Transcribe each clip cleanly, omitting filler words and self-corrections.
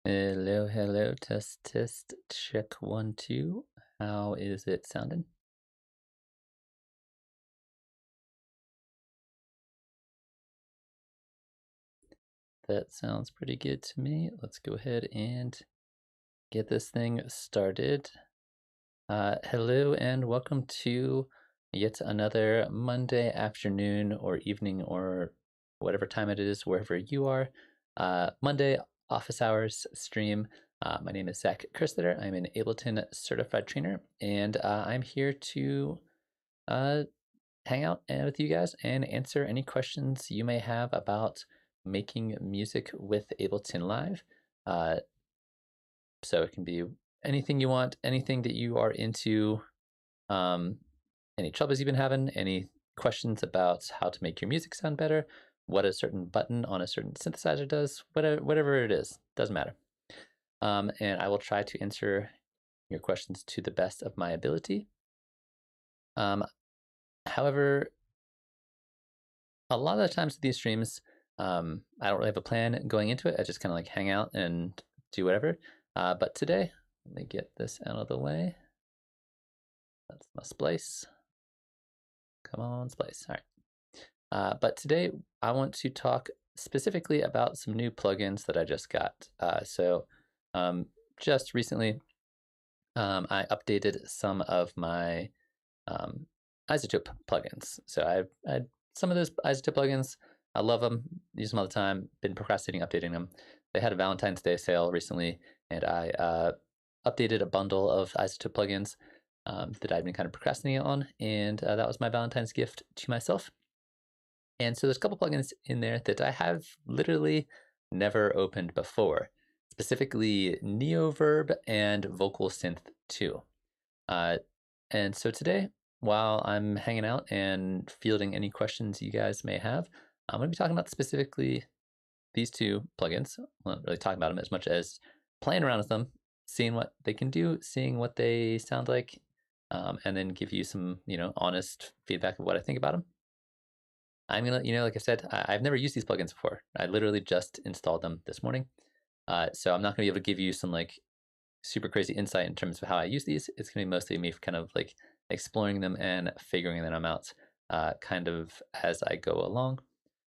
Hello, hello, test, test, check 1, 2. How is it sounding? That sounds pretty good to me. Let's go ahead and get this thing started. Hello and welcome to yet another Monday afternoon or evening or whatever time it is, wherever you are. Monday office hours stream. My name is Zaak Kerstetter. I'm an Ableton Certified Trainer, and I'm here to hang out with you guys and answer any questions you may have about making music with Ableton Live. So it can be anything you want, anything that you are into, any troubles you've been having, any questions about how to make your music sound better, what a certain button on a certain synthesizer does, whatever it is, doesn't matter. And I will try to answer your questions to the best of my ability. However, a lot of the times with these streams, I don't really have a plan going into it. I just kind of like hang out and do whatever. But today, let me get this out of the way. That's my splice. Come on, splice. All right. But today, I want to talk specifically about some new plugins that I just got. Just recently, I updated some of my Izotope plugins. So I some of those Izotope plugins, I love them, use them all the time, been procrastinating updating them. They had a Valentine's Day sale recently, and I updated a bundle of Izotope plugins that I've been kind of procrastinating on, and that was my Valentine's gift to myself. And so there's a couple plugins in there that I have literally never opened before, specifically Neoverb and Vocal Synth 2. And so today, while I'm hanging out and fielding any questions you guys may have, I'm going to be talking about specifically these two plugins. I'm not really talking about them as much as playing around with them, seeing what they can do, seeing what they sound like, and then give you some, honest feedback of what I think about them. I'm going to, like I said, I've never used these plugins before. I literally just installed them this morning. So I'm not going to be able to give you some like super crazy insight in terms of how I use these. It's going to be mostly me kind of like exploring them and figuring them out kind of as I go along.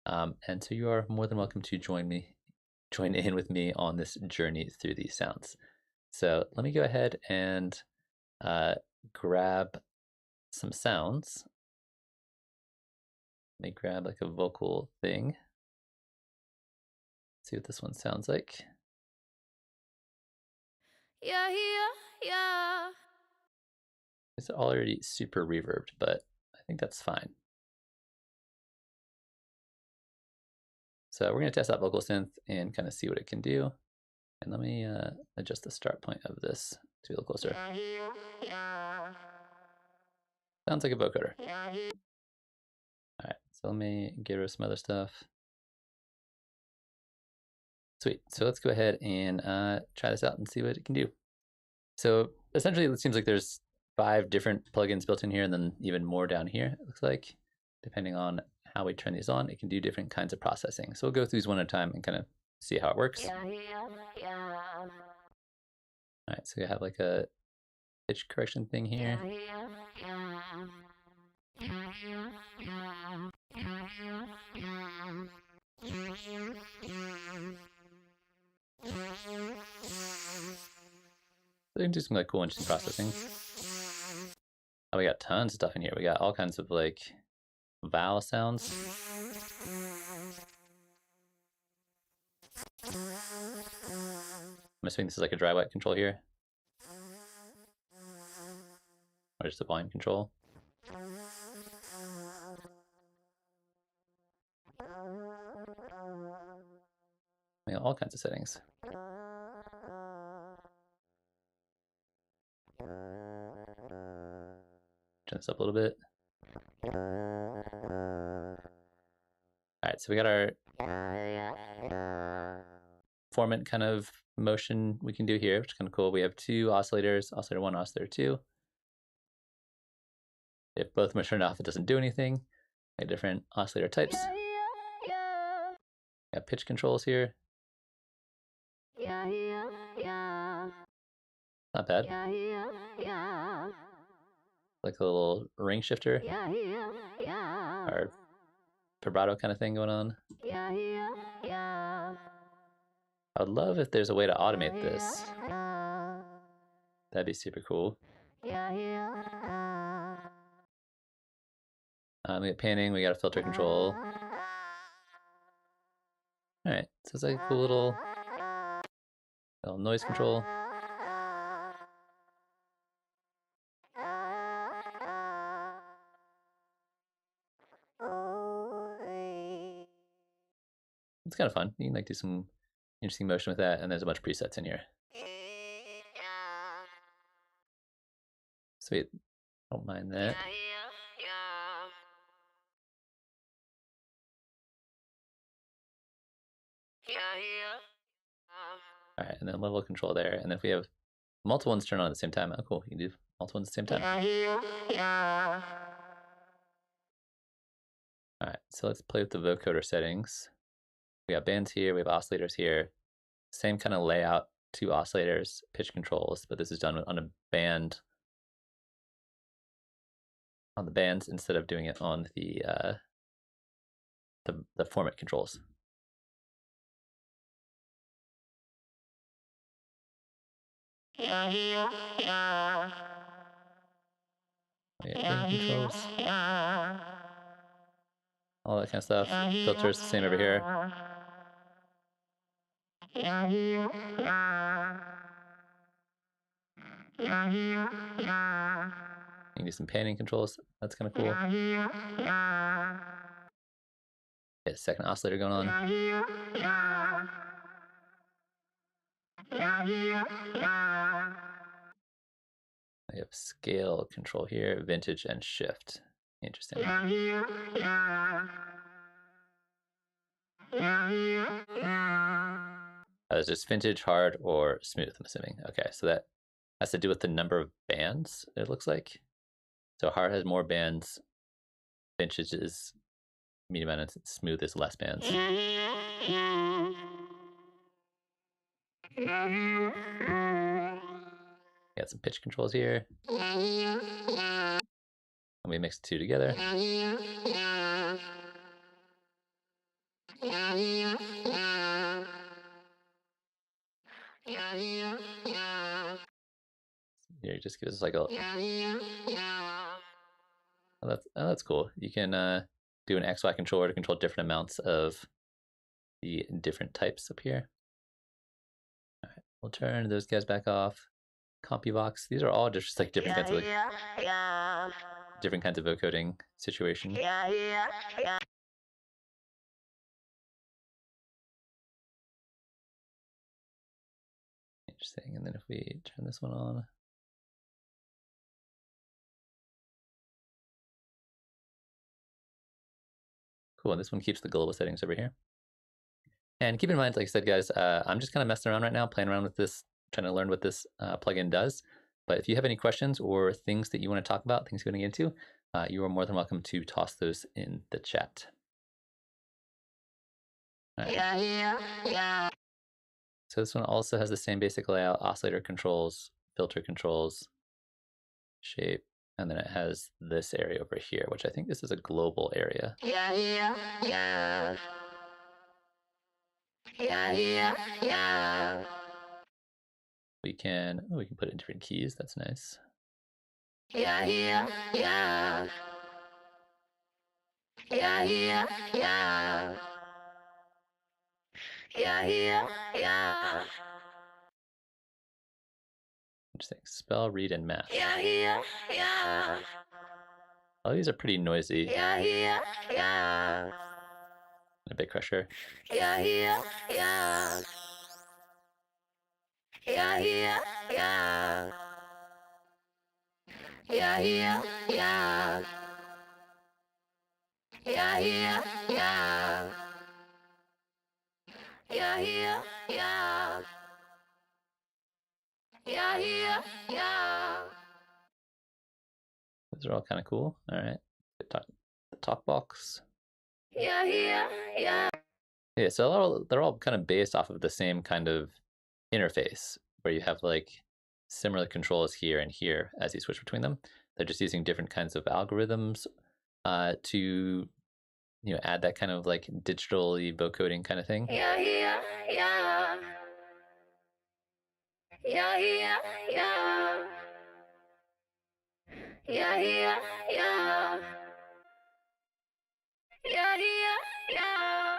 And so you are more than welcome to join in with me on this journey through these sounds. So let me go ahead and grab some sounds. Let me grab like a vocal thing. See what this one sounds like. Yeah. It's already super reverbed, but I think that's fine. So we're going to test out vocal synth and kind of see what it can do. And let me adjust the start point of this to be a little closer. Sounds like a vocoder. All right, so let me get rid of some other stuff. Sweet, so let's go ahead and try this out and see what it can do. So essentially it seems like there's 5 different plugins built in here and then even more down here, it looks like. Depending on how we turn these on, it can do different kinds of processing. So we'll go through these one at a time and kind of see how it works. All right, so we have like a pitch correction thing here. So we can do some like cool interesting processing. Oh, we got tons of stuff in here. We got all kinds of like vowel sounds. I'm assuming this is like a dry wet control here. Or just a volume control. We got all kinds of settings. Turn this up a little bit. Alright, so we got our formant kind of motion we can do here, which is kind of cool. We have 2 oscillators, oscillator 1, oscillator 2. If both of them are turned off, it doesn't do anything. We have different oscillator types. We have pitch controls here. Not bad. Like a little ring shifter or vibrato kind of thing going on. I would love if there's a way to automate this. That'd be super cool. We got panning, we got a filter control. Alright, so it's like a cool little noise control. It's kind of fun. You can like do some interesting motion with that, and there's a bunch of presets in here. Sweet. Don't mind that. Alright, and then level control there. And then if we have multiple ones turn on at the same time, oh cool, you can do multiple ones at the same time. Alright, so let's play with the vocoder settings. We have bands here, we have oscillators here. Same kind of layout, 2 oscillators, pitch controls, but this is done on a band, on the bands instead of doing it on the format controls. Controls. All that kind of stuff. Filters, the same over here. You can do some panning controls. That's kind of cool. Get a second oscillator going on. We have scale control here, vintage and shift. Interesting. Is this vintage, hard, or smooth, I'm assuming. Okay, so that has to do with the number of bands, it looks like. So hard has more bands, vintage is medium, and smooth is less bands. Got some pitch controls here. And we mix the two together. Here, it just gives us like a... Oh, that's cool. You can do an XY controller to control different amounts of the different types up here. All right, we'll turn those guys back off. CompuVox, these are all just like different kinds of different kinds of vocoding situation. Interesting. And then if we turn this one on. Cool, and this one keeps the global settings over here. And keep in mind, like I said, guys, I'm just kind of messing around right now, playing around with this, trying to learn what this plugin does. But if you have any questions or things that you want to talk about, things you want to get into, you are more than welcome to toss those in the chat. Right. So this one also has the same basic layout, oscillator controls, filter controls, shape, and then it has this area over here, which I think this is a global area. We can put it in different keys. That's nice. Interesting. Spell, read, and math. Oh, these are pretty noisy. And a bit crusher. Those are all kind of cool. All right, the talk box. Yeah, so they're all kind of based off of the same kind of interface, where you have like similar controls here and here as you switch between them. They're just using different kinds of algorithms to add that kind of like digitally vocoding kind of thing. Yeah, yeah, yeah. Yeah, yeah, yeah. Yeah, yeah, yeah. Yeah, yeah, yeah.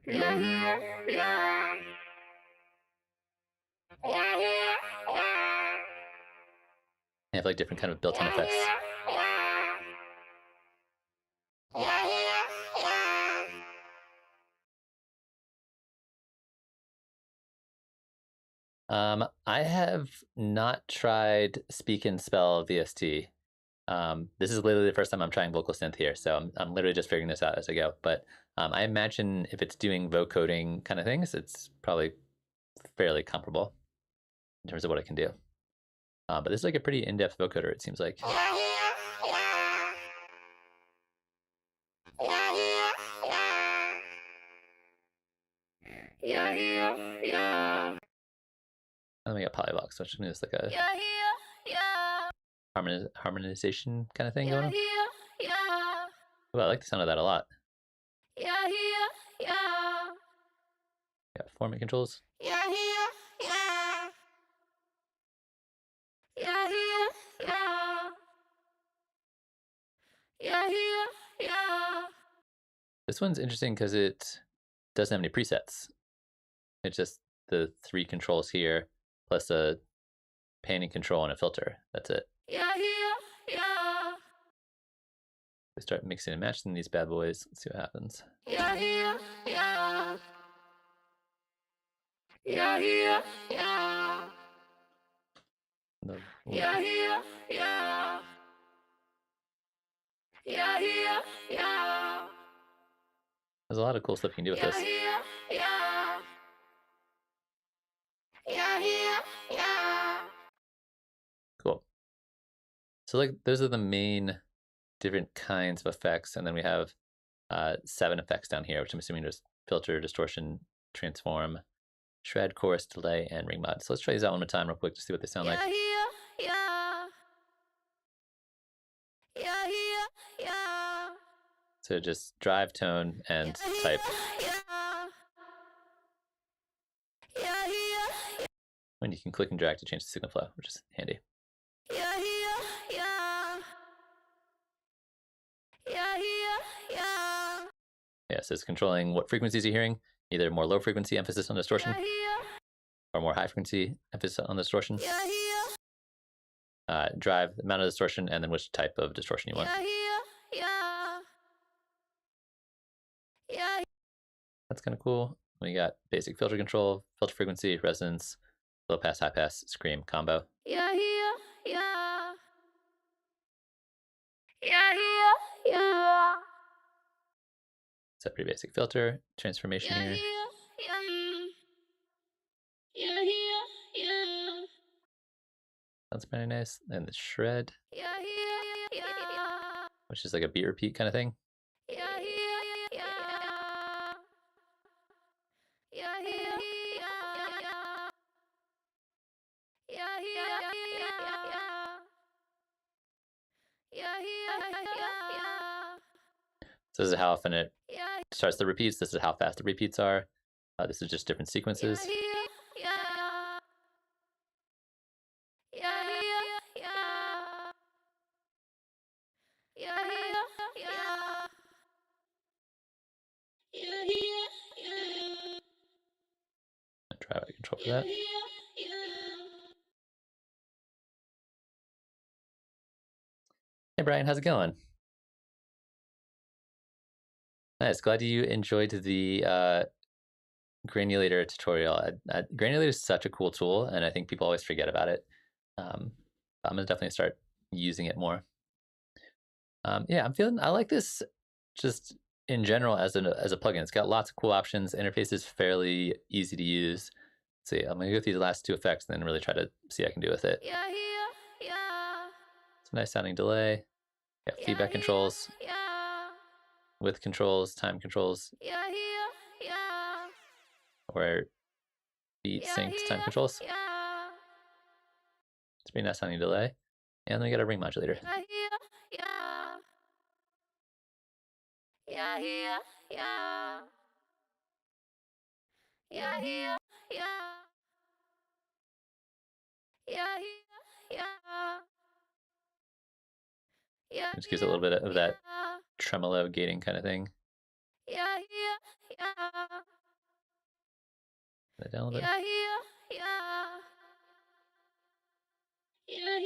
Yeah, yeah, yeah. Yeah, yeah, yeah. They have like different kind of built-in effects. I have not tried Speak and Spell VST. This is literally the first time I'm trying vocal synth here, so I'm literally just figuring this out as I go. But I imagine if it's doing vocoding kind of things, it's probably fairly comparable in terms of what it can do. But this is like a pretty in-depth vocoder, it seems like. Yeah, yeah, yeah. And then we got Polyvox, which is like a Yeah, yeah, yeah. harmonization kind of thing going on. Yeah, yeah. Oh, I like the sound of that a lot. Yeah, yeah, yeah. Got formant controls. Yeah, yeah, yeah. Yeah, yeah, yeah. Yeah, yeah, yeah. This one's interesting because it doesn't have any presets. It's just the 3 controls here, plus a panning control and a filter. That's it. Yeah, yeah, yeah. We start mixing and matching these bad boys. Let's see what happens. Yeah, yeah, yeah. Yeah, yeah, yeah. Yeah, yeah, yeah. Yeah, yeah, yeah. There's a lot of cool stuff you can do with this. Yeah, yeah. Yeah, yeah, yeah. Cool. So like those are the main different kinds of effects, and then we have 7 effects down here, which I'm assuming is filter, distortion, transform, shred, chorus, delay, and ring mod. So let's try these out one more time real quick to see what they sound like. Yeah, yeah. Yeah, yeah. So just drive, tone, and type. And you can click and drag to change the signal flow, which is handy. Yeah, so it's controlling what frequencies you're hearing, either more low frequency emphasis on distortion, or more high frequency emphasis on distortion. Drive the amount of distortion, and then which type of distortion you want. That's kind of cool. We got basic filter control, filter frequency, resonance, low pass, high pass, scream combo. Yeah. It's a pretty basic filter, transformation here. Yeah. Sounds pretty nice. And the shred, which is like a beat repeat kind of thing. So this is how often it starts the repeats. This is how fast the repeats are. This is just different sequences. Try out control for that. Hey Brian, how's it going? Nice, glad you enjoyed the granulator tutorial. Granulator is such a cool tool, and I think people always forget about it. I'm gonna definitely start using it more. Yeah, I like this just in general as a plugin. It's got lots of cool options. Interface is fairly easy to use. Let's see, I'm gonna go through these last 2 effects and then really try to see what I can do with it. It's a nice sounding delay. Got feedback controls. Width controls, time controls. Or beat synced time controls. pretty nice sounding delay. And then we got a ring modulator. Yeah, yeah. Yeah, yeah, yeah. Yeah, yeah, yeah. Yeah, yeah. Yeah, It just gives a little bit of that yeah. tremolo gating kind of thing. Yeah, yeah. Put it down a little bit. Yeah, yeah. Yeah,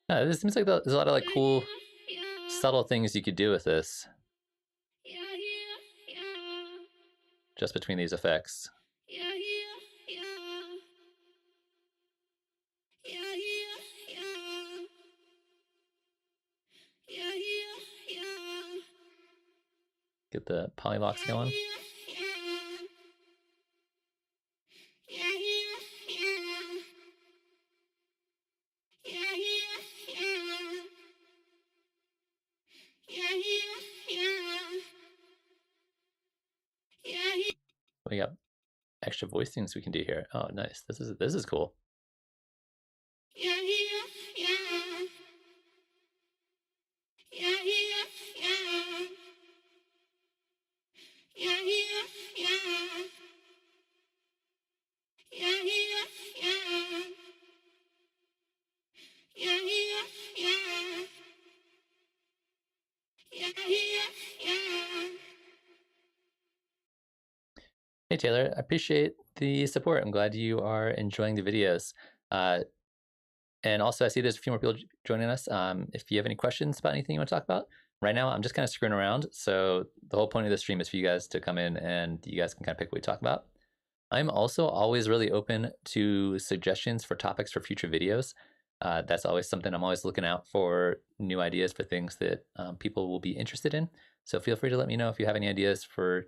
yeah. This seems like there's a lot of like Yeah, cool, yeah. subtle things you could do with this Yeah, yeah. just between these effects. Yeah, yeah. Yeah, yeah. Yeah, yeah. Get the polylocks going. We got extra voice things we can do here. Oh, nice. This is cool. Hey Taylor, I appreciate the support. I'm glad you are enjoying the videos. And also, I see there's a few more people joining us. If you have any questions about anything you want to talk about, right now I'm just kind of screwing around. So the whole point of the stream is for you guys to come in and you guys can kind of pick what we talk about. I'm also always really open to suggestions for topics for future videos. That's always something I'm always looking out for, new ideas for things that people will be interested in. So feel free to let me know if you have any ideas for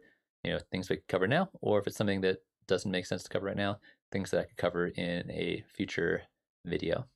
things we could cover now, or if it's something that doesn't make sense to cover right now, things that I could cover in a future video.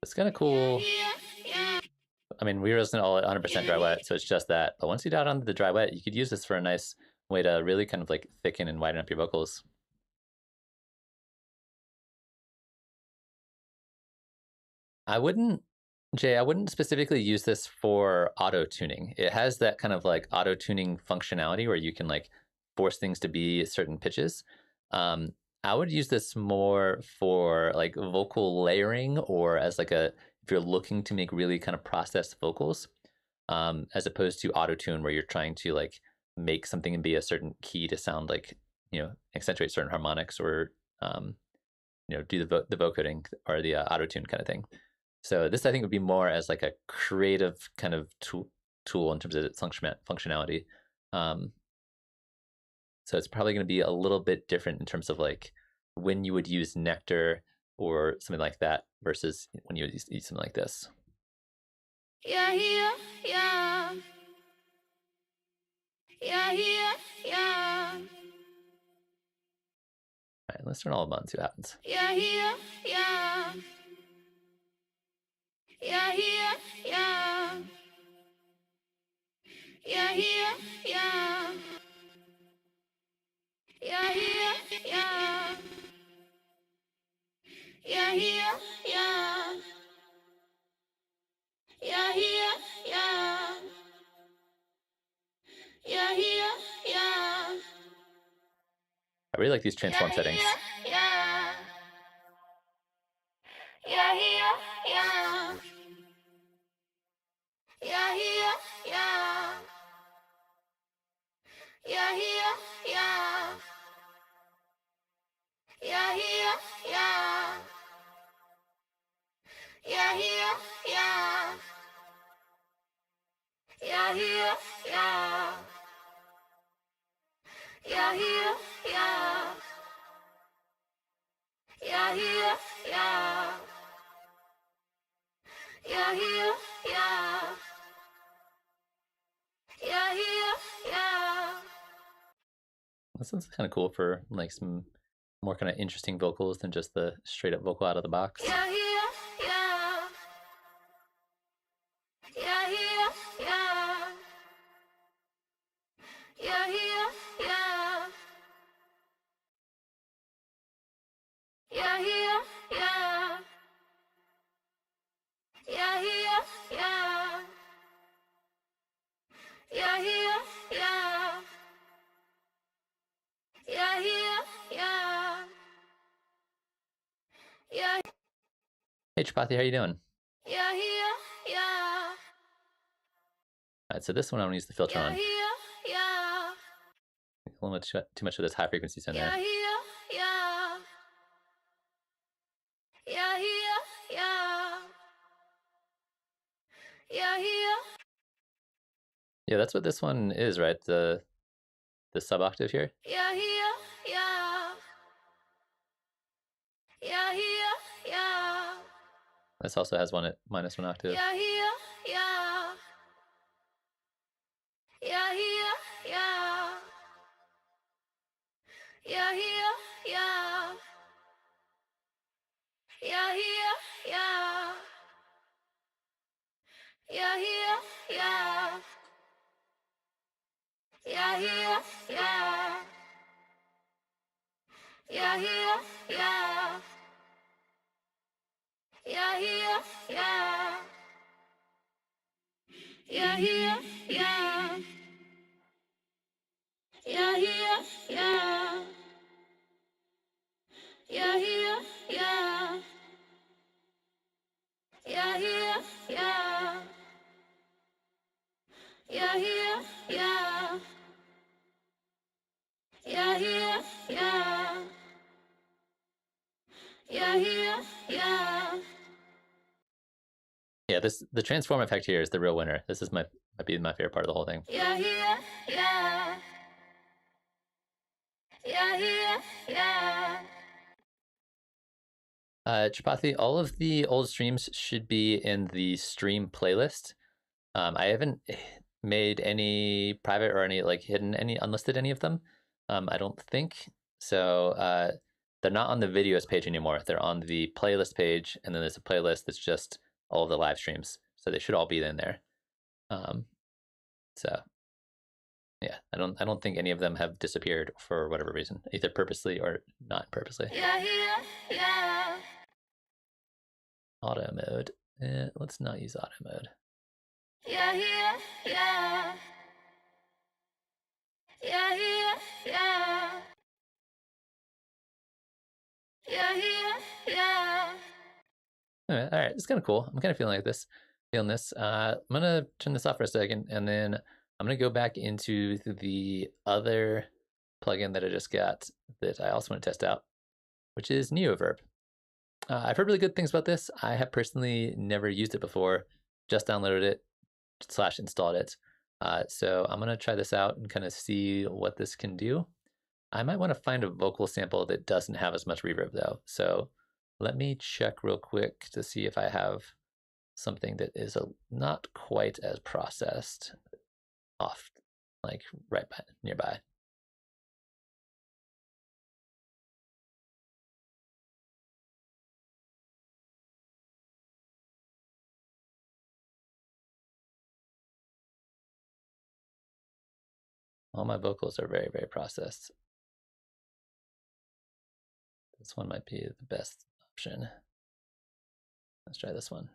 It's kind of cool. I mean, we wasn't all at 100% dry wet, so it's just that. But once you dial down to the dry wet, you could use this for a nice way to really kind of like thicken and widen up your vocals. I wouldn't specifically use this for auto tuning. It has that kind of like auto tuning functionality where you can like force things to be certain pitches. I would use this more for like vocal layering, or as like if you're looking to make really kind of processed vocals, as opposed to auto tune where you're trying to like make something and be a certain key to sound like, accentuate certain harmonics, or do the vocoding or the auto tune kind of thing. So this I think would be more as like a creative kind of tool in terms of its functionality. So it's probably going to be a little bit different in terms of like when you would use Nectar or something like that versus when you would use something like this. Yeah. Yeah, All right, let's turn all of them on and see what happens. Yeah. Yeah, I really like these transform settings. Yeah. Yeah, yeah, yeah. Yeah, yeah, yeah. Yeah, yeah, yeah. Yeah, yeah, yeah. Yeah, yeah, yeah. Yeah, yeah, yeah. Yeah, yeah, yeah. Yeah, yeah, yeah. Yeah, yeah, yeah. Yeah, yeah, yeah. This one's kind of cool for like some more kind of interesting vocals than just the straight up vocal out of the box. Yeah, yeah, yeah. Yeah, yeah, yeah. Yeah, yeah, yeah. Yeah, yeah, yeah. Yeah, yeah, yeah. Yeah, yeah, yeah. Yeah, yeah, yeah. Yeah, Hey Chapati, how you doing? yeah, yeah, yeah. All right, so this one I'm gonna use the filter Yeah, on. yeah, yeah. A little too much of this high frequencies in Yeah, there. yeah, yeah. Yeah, yeah, yeah. Yeah, yeah. Yeah, that's what this one is, right? The sub octave here. Yeah, yeah, yeah. Yeah, yeah, yeah. This also has one at -1 octave. Yeah, yeah, yeah. Yeah, yeah, yeah. Yeah, yeah, yeah. Yeah, yeah, yeah. Yeah, yeah, yeah. Yeah, yeah, yeah. Yeah, yeah, yeah. Yeah, yeah, yeah. Yeah, yeah, yeah. Yeah, yeah, yeah. Yeah, yeah, yeah. Yeah, yeah, yeah. Yeah, yeah, yeah. Yeah, yeah, yeah. Yeah, yeah, yeah. Yeah, the transform effect here is the real winner. This is might be my favorite part of the whole thing. Yeah, yeah, yeah. Yeah, yeah, yeah. Chapati, all of the old streams should be in the stream playlist. I haven't made any private or any like hidden any unlisted any of them. I don't think so. They're not on the videos page anymore. They're on the playlist page, and then there's a playlist that's just all of the live streams. So they should all be in there. Um, so yeah, I don't think any of them have disappeared for whatever reason, either purposely or not purposely. Yeah, yeah, yeah. Auto mode. Let's not use auto mode. Yeah, yeah, yeah. Yeah, yeah, yeah. Yeah, yeah, yeah. All right, it's kind of cool. I'm kind of feeling this. I'm gonna turn this off for a second, and then I'm gonna go back into the other plugin that I just got that I also want to test out, which is Neoverb. I've heard really good things about this. I have personally never used it before, just downloaded it / installed it. So I'm gonna try this out and kind of see what this can do. I might want to find a vocal sample that doesn't have as much reverb though. So let me check real quick to see if I have something that is not quite as processed off, like right by, nearby. All my vocals are very, very processed. This one might be the best option. Let's try this one.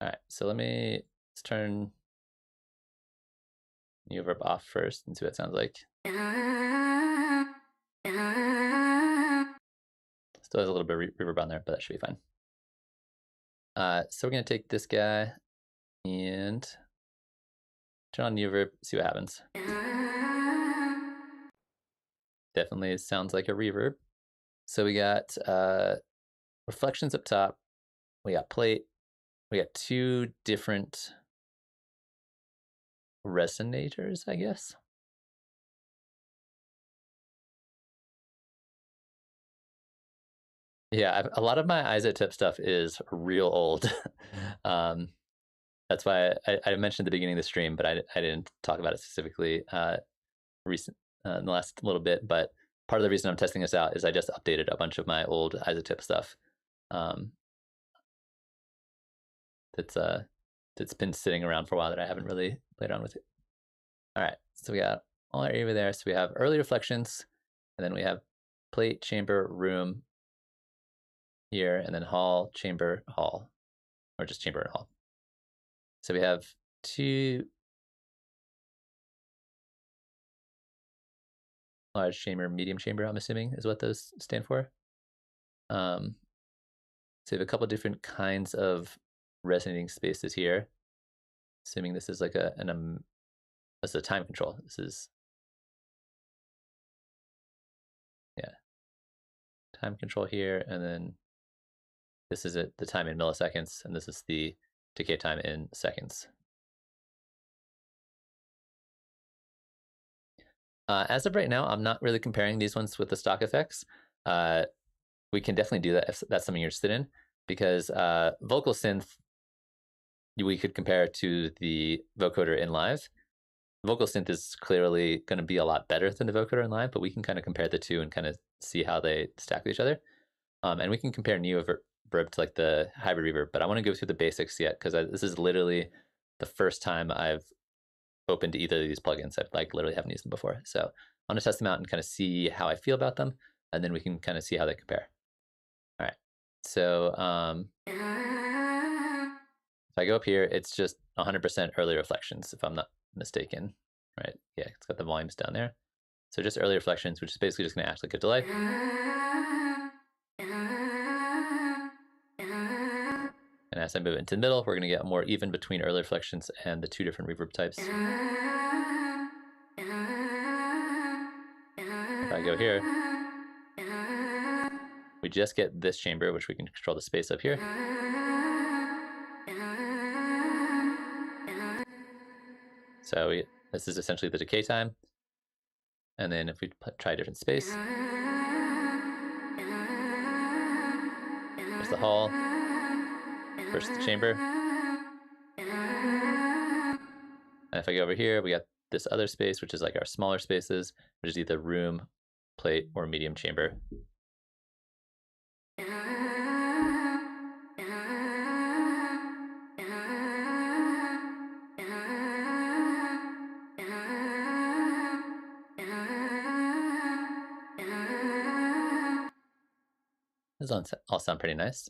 All right, so let's turn Neoverb off first and see what it sounds like. Still has a little bit of reverb on there, but that should be fine. So we're gonna take this guy and turn on reverb, see what happens. Definitely sounds like a reverb. So we got reflections up top. We got plate. We got two different resonators, I guess. Yeah, a lot of my Izotope stuff is real old. That's why I mentioned at the beginning of the stream, but I didn't talk about it specifically recent in the last little bit. But part of the reason I'm testing this out is I just updated a bunch of my old Izotope stuff. That's been sitting around for a while that I haven't really played on with it. All right, so we got all our area there. So we have early reflections, and then we have plate, chamber, room here, and then hall, chamber, hall, or just chamber and hall. So we have two large chamber, medium chamber, I'm assuming is what those stand for. So we have a couple different kinds of resonating spaces here. Assuming this is like this is a time control. This is, yeah, time control here, and then this is the time in milliseconds, and this is the decay time in seconds. As of right now, I'm not really comparing these ones with the stock effects. We can definitely do that if that's something you're interested in, because vocal synth, we could compare to the vocoder in live. Vocal synth is clearly going to be a lot better than the vocoder in live, but we can kind of compare the two and kind of see how they stack with each other. And we can compare neo reverb to like the hybrid reverb, but I want to go through the basics yet, because this is literally the first time I've opened either of these plugins. I like literally haven't used them before. So I'm gonna test them out and kind of see how I feel about them, and then we can kind of see how they compare. All right, so if I go up here, it's just 100% early reflections, if I'm not mistaken, right? Yeah, it's got the volumes down there. So just early reflections, which is basically just gonna act like a delay. And as I move into the middle, we're gonna get more even between early reflections and the two different reverb types. If I go here, we just get this chamber, which we can control the space up here. So this is essentially the decay time. And then if we try a different space, there's the hall versus the chamber. And if I go over here, we got this other space, which is like our smaller spaces, which is either room, plate, or medium chamber. Those all sound pretty nice.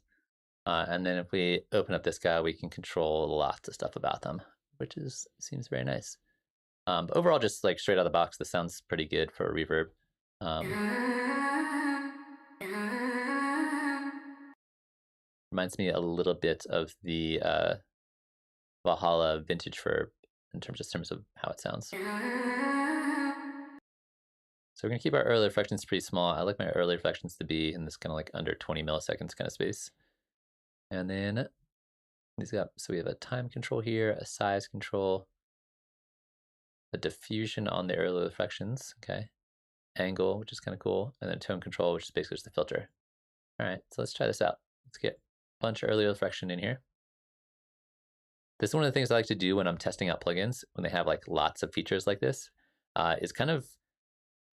And then if we open up this guy, we can control lots of stuff about them, which seems very nice. But overall, just like straight out of the box, this sounds pretty good for a reverb. Reminds me a little bit of the Valhalla vintage verb in terms of how it sounds. So we're gonna keep our early reflections pretty small. I like my early reflections to be in this kind of like under 20 milliseconds kind of space. And then so we have a time control here, a size control, a diffusion on the early reflections, okay, angle, which is kind of cool, and then tone control, which is basically just the filter. All right, so let's try this out. Let's get a bunch of early reflection in here. This is one of the things I like to do when I'm testing out plugins, when they have like lots of features like this, is kind of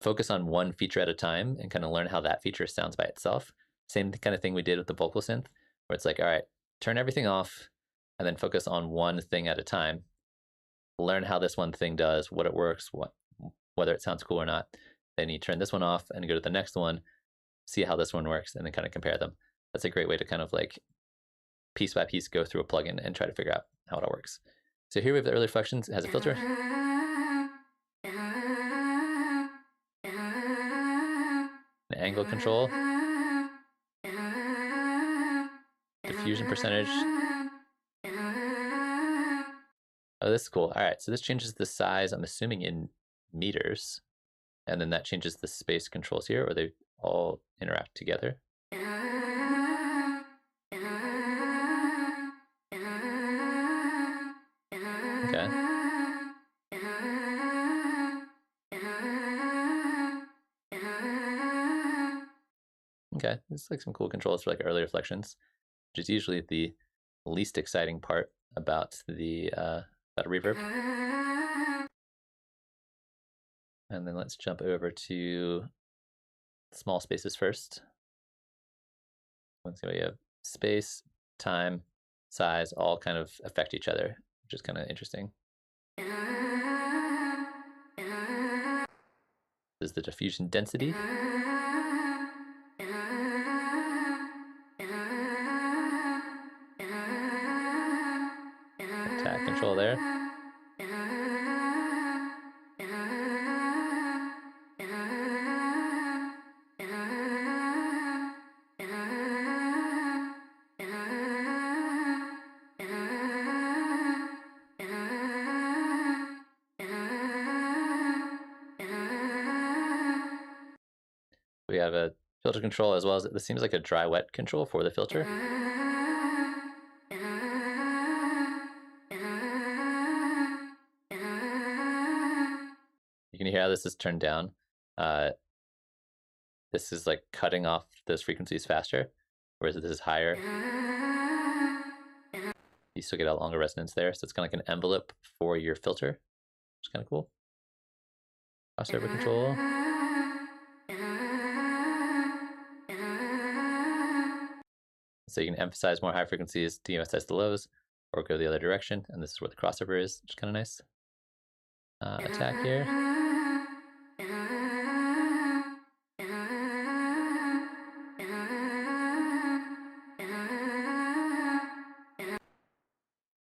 focus on one feature at a time and kind of learn how that feature sounds by itself. Same kind of thing we did with the vocal synth, where it's like, all right, turn everything off and then focus on one thing at a time. Learn how this one thing does, what it works, whether it sounds cool or not. Then you turn this one off and go to the next one, see how this one works, and then kind of compare them. That's a great way to kind of like piece by piece go through a plugin and try to figure out how it all works. So here we have the early reflections. It has a filter, an angle control, diffusion percentage. Oh, this is cool. All right, so this changes the size, I'm assuming in meters, and then that changes the space controls here, or they all interact together. Okay. Okay, this is like some cool controls for like early reflections, which is usually the least exciting part about the about reverb. And then let's jump over to small spaces first. Once we have space, time, size, all kind of affect each other, which is kind of interesting. This is the diffusion density. Attack control there. We have a filter control as well as this seems like a dry wet control for the filter. You can hear how this is turned down. This is like cutting off those frequencies faster, whereas this is higher. You still get a longer resonance there, so it's kind of like an envelope for your filter, which is kind of cool. Crossover control. So you can emphasize more high frequencies, de-emphasize the lows, or go the other direction, and this is where the crossover is, which is kind of nice. Attack here.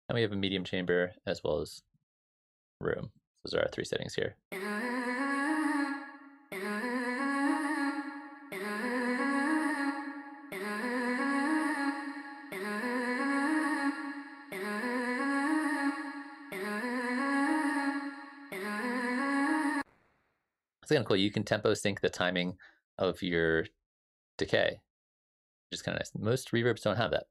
And we have a medium chamber as well as room. Those are our three settings here. It's kind of cool. You can tempo sync the timing of your decay, which is kind of nice. Most reverbs don't have that.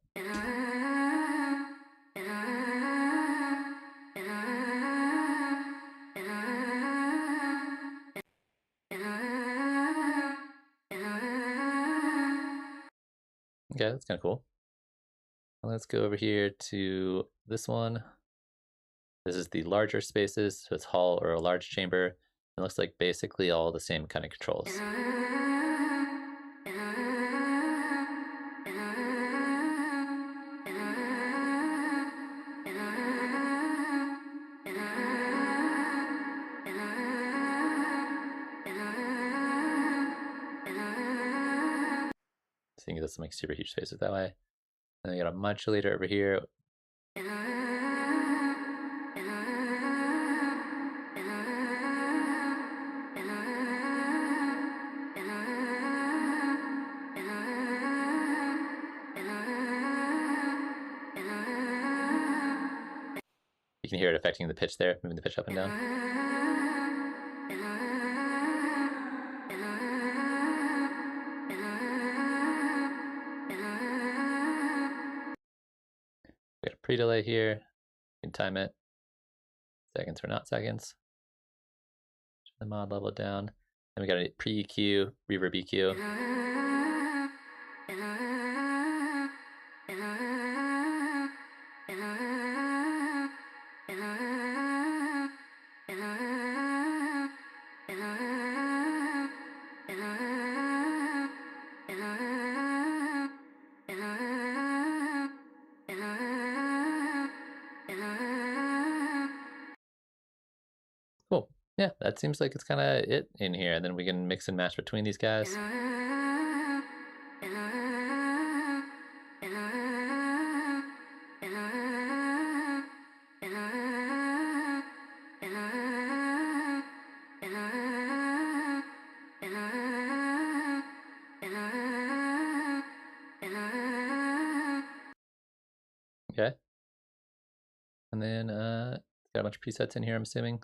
Okay, that's kind of cool. Let's go over here to this one. This is the larger spaces, so it's hall or a large chamber. It looks like basically all the same kind of controls. So you can get some like super huge spaces that way. And then we got a modulator over here. You can hear it affecting the pitch there, moving the pitch up and down. We got a pre-delay here. You can time it. Seconds or not seconds. Turn the mod level down. Then we got a pre-EQ, reverb EQ. Cool. Yeah, that seems like it's kind of it in here. And then we can mix and match between these guys. Okay. And then got a bunch of presets in here, I'm assuming.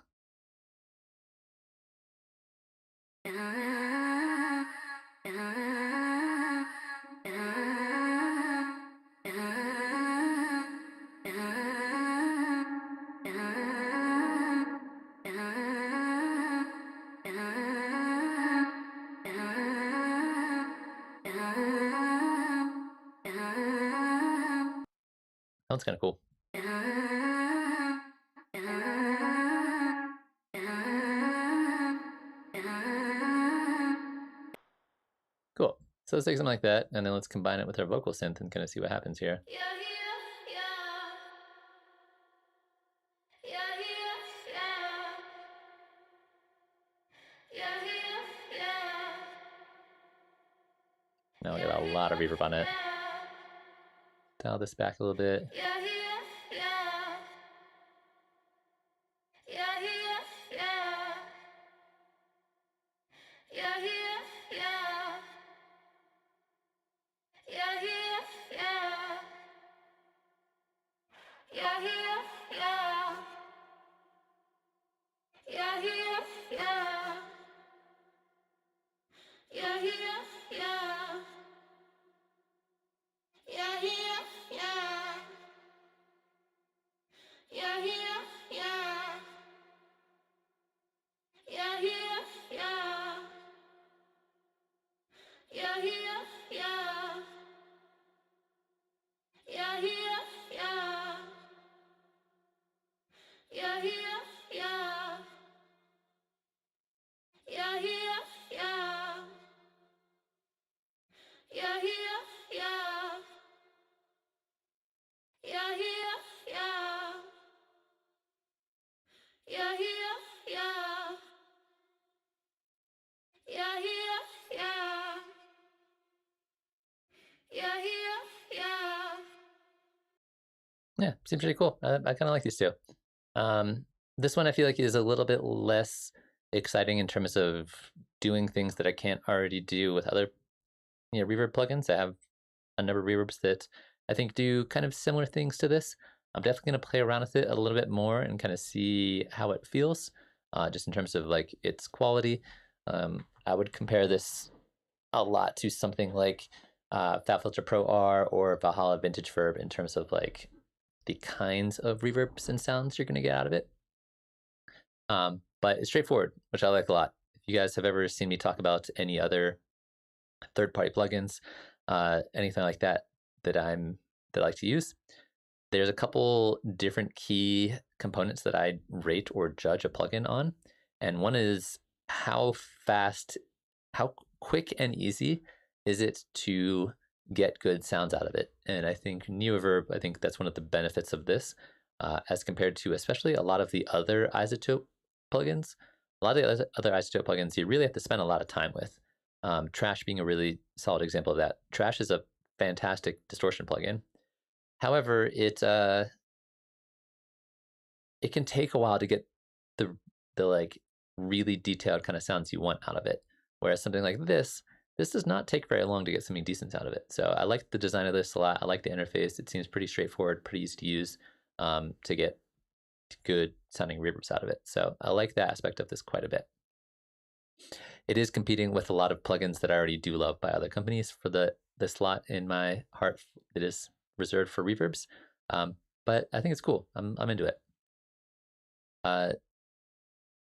That one's kind of cool. Cool. So let's take something like that, and then let's combine it with our vocal synth and kind of see what happens here. Yeah, yeah, yeah. Yeah, yeah, yeah. Yeah, yeah, yeah. Now we Yeah, got a lot of reverb on it. yeah. Dial this back a little bit. Yeah, yeah, yeah. Yeah, yeah, yeah. Yeah, yeah, yeah. Yeah, yeah, yeah. Yeah, yeah, yeah. Yeah, yeah, yeah. Yeah, yeah, yeah. Yeah, yeah, yeah. Yeah, yeah, yeah. Yeah, yeah, yeah. Yeah, yeah, yeah. Yeah, yeah, yeah. Yeah, yeah, yeah. Yeah, yeah, yeah. Yeah, yeah, yeah. Yeah, yeah, yeah. Yeah, yeah, yeah. Yeah, yeah, yeah. Yeah, yeah, yeah. Yeah, seems pretty cool. I kind of like these two. This one I feel like is a little bit less exciting in terms of doing things that I can't already do with other reverb plugins. I have a number of reverbs that I think do kind of similar things to this. I'm definitely going to play around with it a little bit more and kind of see how it feels, just in terms of like its quality. I would compare this a lot to something like FabFilter Pro R or Valhalla Vintage Verb in terms of like the kinds of reverbs and sounds you're going to get out of it. But it's straightforward, which I like a lot. If you guys have ever seen me talk about any other third-party plugins, anything like that that I like to use, there's a couple different key components that I rate or judge a plugin on, and one is how fast, how quick and easy is it to get good sounds out of it. And I think Neoverb, I think that's one of the benefits of this, as compared to especially a lot of the other Izotope plugins. A lot of the other Izotope plugins you really have to spend a lot of time with. Trash being a really solid example of that. Trash is a fantastic distortion plugin. However, it can take a while to get the like really detailed kind of sounds you want out of it. Whereas something like this does not take very long to get something decent out of it. So I like the design of this a lot. I like the interface. It seems pretty straightforward, pretty easy to use, to get good sounding reverbs out of it. So I like that aspect of this quite a bit. It is competing with a lot of plugins that I already do love by other companies for the slot in my heart that is reserved for reverbs. But I think it's cool. I'm into it.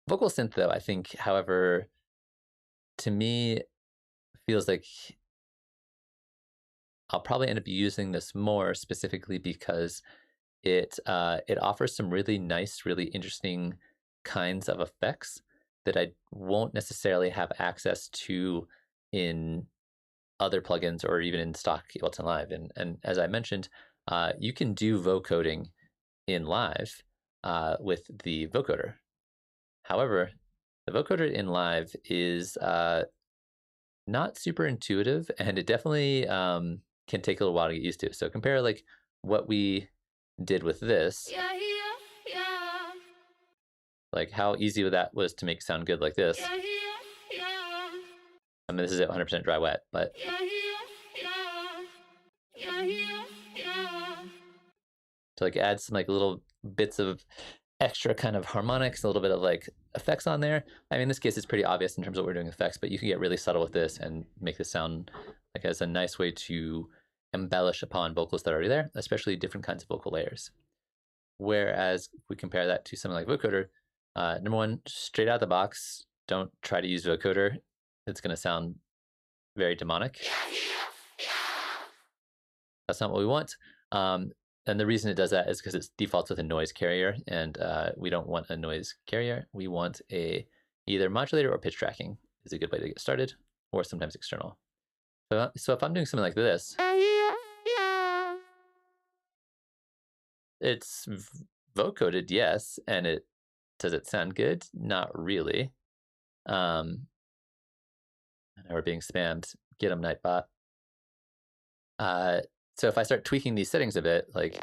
Vocal synth, though, I think, however, to me, feels like I'll probably end up using this more specifically because it offers some really nice, really interesting kinds of effects that I won't necessarily have access to in other plugins or even in stock Ableton Live. And as I mentioned, you can do vocoding in Live with the vocoder. However, the vocoder in Live is not super intuitive, and it definitely can take a little while to get used to. So compare like what we did with this, Yeah, yeah, yeah. like how easy that was to make sound good like this. Yeah, yeah, yeah. I mean, this is at 100% dry wet, but Yeah, yeah, yeah. Yeah, yeah, yeah. to like add some like little bits of extra kind of harmonics, a little bit of like effects on there. I mean, in this case, it's pretty obvious in terms of what we're doing with effects, but you can get really subtle with this and make this sound like as a nice way to embellish upon vocals that are already there, especially different kinds of vocal layers. Whereas if we compare that to something like vocoder, number one, straight out of the box, don't try to use vocoder. It's going to sound very demonic. That's not what we want. And the reason it does that is because it defaults with a noise carrier, and we don't want a noise carrier. We want a either modulator or pitch tracking is a good way to get started, or sometimes external. So if I'm doing something like this, it's vocoded, yes, and does it sound good? Not really. Now we're being spammed. Get 'em, Nightbot. So if I start tweaking these settings a bit, like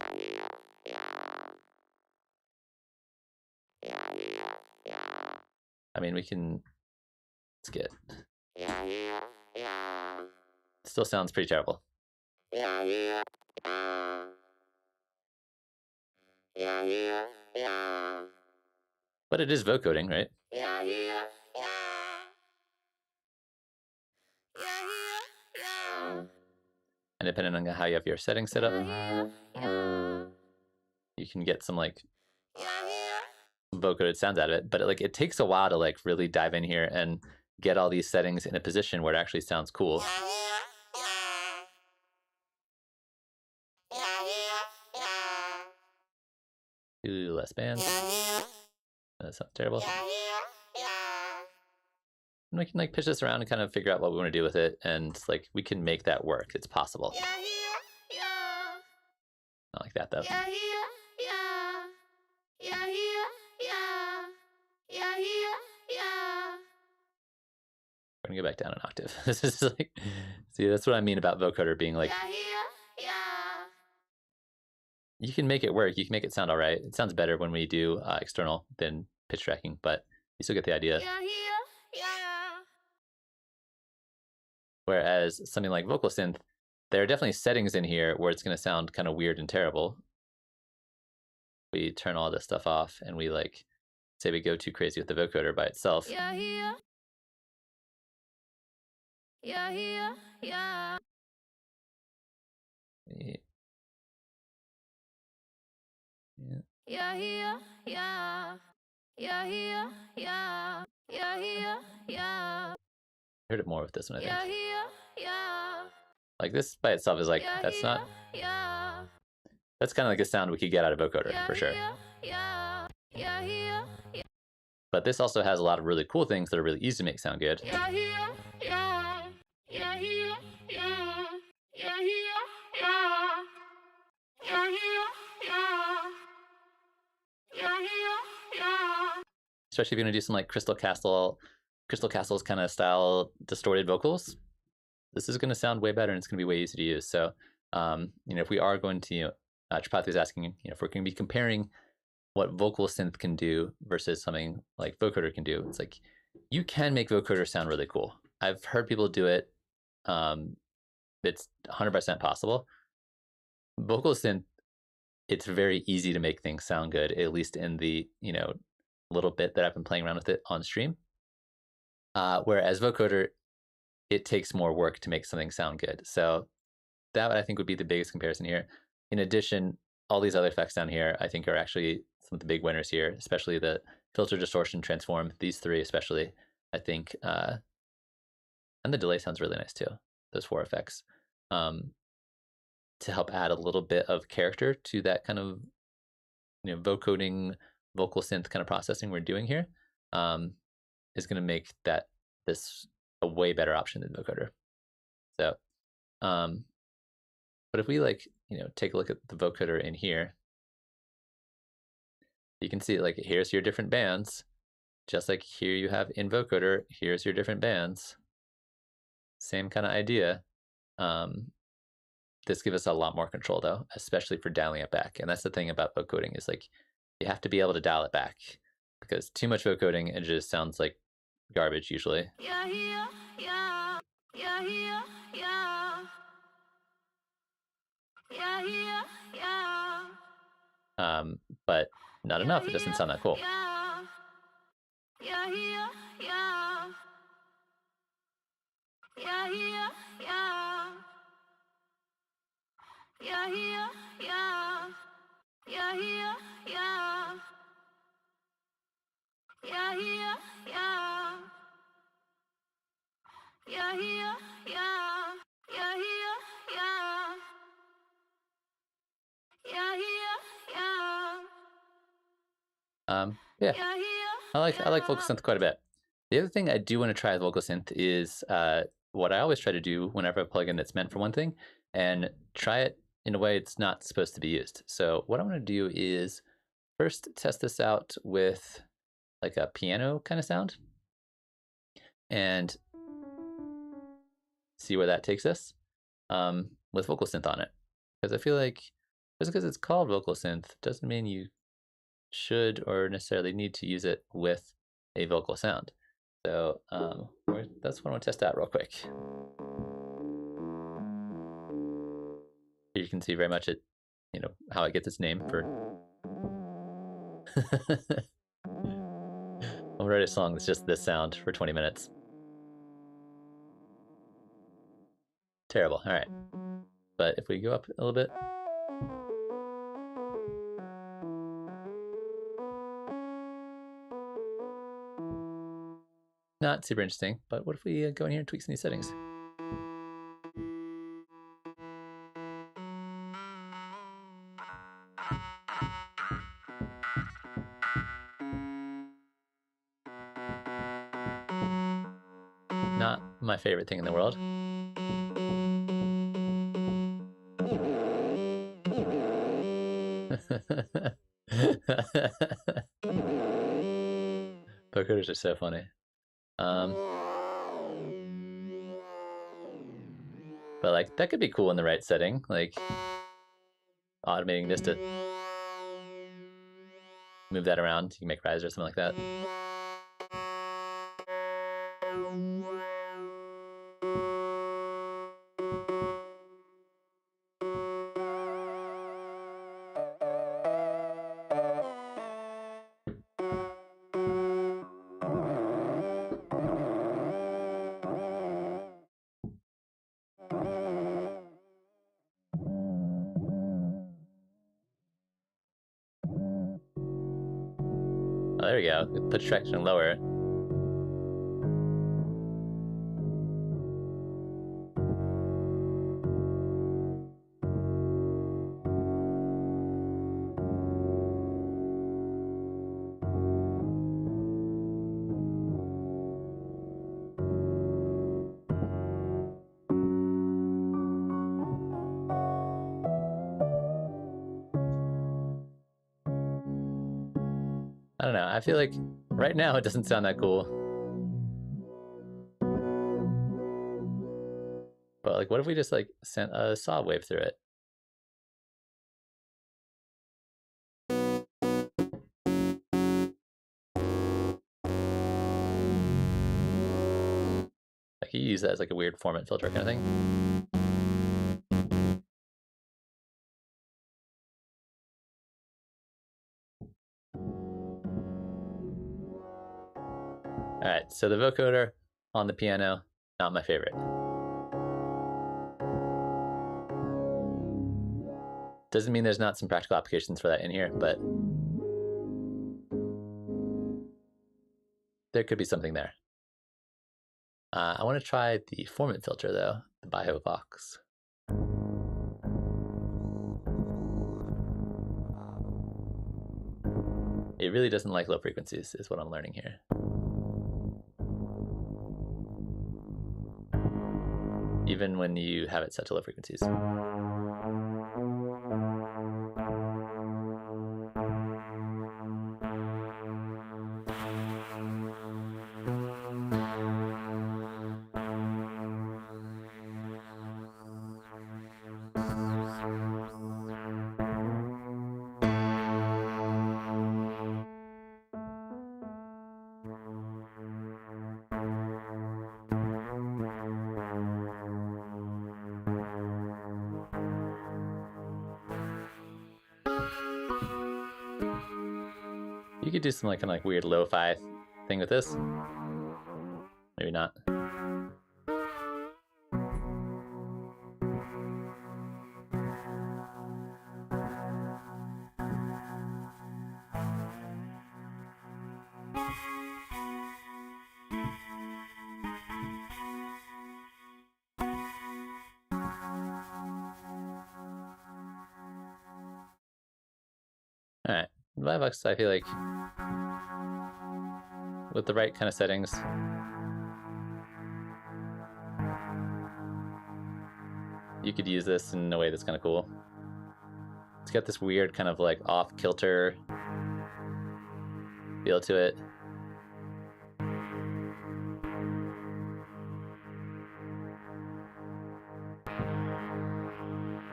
I mean, we can skip. Still sounds pretty terrible. But it is vocoding, right? And depending on how you have your settings set up, you can get some like vocoded sounds out of it. But it takes a while to like really dive in here and get all these settings in a position where it actually sounds cool. Ooh, less bands. That sounds terrible. And we can like pitch this around and kind of figure out what we want to do with it, and like we can make that work. It's possible. Not like that though. We're gonna go back down an octave. This is like, see, that's what I mean about vocoder being like, you can make it work. You can make it sound all right. It sounds better when we do external than pitch tracking, but you still get the idea. Whereas something like vocal synth, there are definitely settings in here where it's going to sound kind of weird and terrible. We turn all this stuff off and we like, say we go too crazy with the vocoder by itself. Heard it more with this one, I think. Like this by itself is like, that's not. That's kind of like a sound we could get out of vocoder for sure. But this also has a lot of really cool things that are really easy to make sound good. Especially if you're gonna do some like Crystal Castle's kind of style distorted vocals. This is gonna sound way better and it's gonna be way easier to use. So, if we are going to, Tripathy is asking, if we're gonna be comparing what vocal synth can do versus something like vocoder can do, it's like, you can make vocoder sound really cool. I've heard people do it. It's 100% possible. Vocal synth, it's very easy to make things sound good, at least in the, little bit that I've been playing around with it on stream. Whereas vocoder, it takes more work to make something sound good. So that I think would be the biggest comparison here. In addition, all these other effects down here, I think are actually some of the big winners here, especially the filter, distortion, transform, these three especially, I think. And the delay sounds really nice too, those four effects. To help add a little bit of character to that kind of, vocoding, vocal synth kind of processing we're doing here, is going to make this a way better option than vocoder. So, but if we take a look at the vocoder in here, you can see like here's your different bands, just like here you have in vocoder, here's your different bands. Same kind of idea. This gives us a lot more control though, especially for dialing it back. And that's the thing about vocoding is like, you have to be able to dial it back because too much vocoding, it just sounds like garbage usually. but not enough. It doesn't sound that cool. Yeah. Yeah, yeah, yeah. Yeah, yeah, yeah. Yeah, yeah, yeah. Yeah, yeah, yeah. Yeah, yeah, yeah. Yeah, yeah, yeah. Yeah, yeah, yeah. Yeah, yeah, yeah. Yeah, Yeah, yeah, I like vocal yeah. synth quite a bit. The other thing I do want to try with vocal synth is what I always try to do whenever I plug in that's meant for one thing, and try it in a way it's not supposed to be used. So what I want to do is first test this out with like a piano kind of sound and see where that takes us with vocal synth on it. Because I feel like just because it's called vocal synth doesn't mean you should or necessarily need to use it with a vocal sound. So that's what I want to test out real quick. You can see very much how it gets its name for. I'll write a song that's just this sound for 20 minutes. Terrible. All right. But if we go up a little bit. Not super interesting, but what if we go in here and tweak some of these settings? Not my favorite thing in the world. Vocoders are so funny. But like that could be cool in the right setting, like automating this to move that around. You can make riser or something like that. Oh, there we go. Put traction lower. I don't know. I feel like right now it doesn't sound that cool. But like, what if we just like sent a saw wave through it? Like you use that as like a weird format filter kind of thing. All right, so the vocoder on the piano, not my favorite. Doesn't mean there's not some practical applications for that in here, but there could be something there. I want to try the format filter though, the BioVox. It really doesn't like low frequencies, is what I'm learning here. Even when you have it set to low frequencies. You could do some kind of weird lo-fi thing with this. Maybe not. All right, $5, I feel like with the right kind of settings, you could use this in a way that's kind of cool. It's got this weird kind of off-kilter feel to it.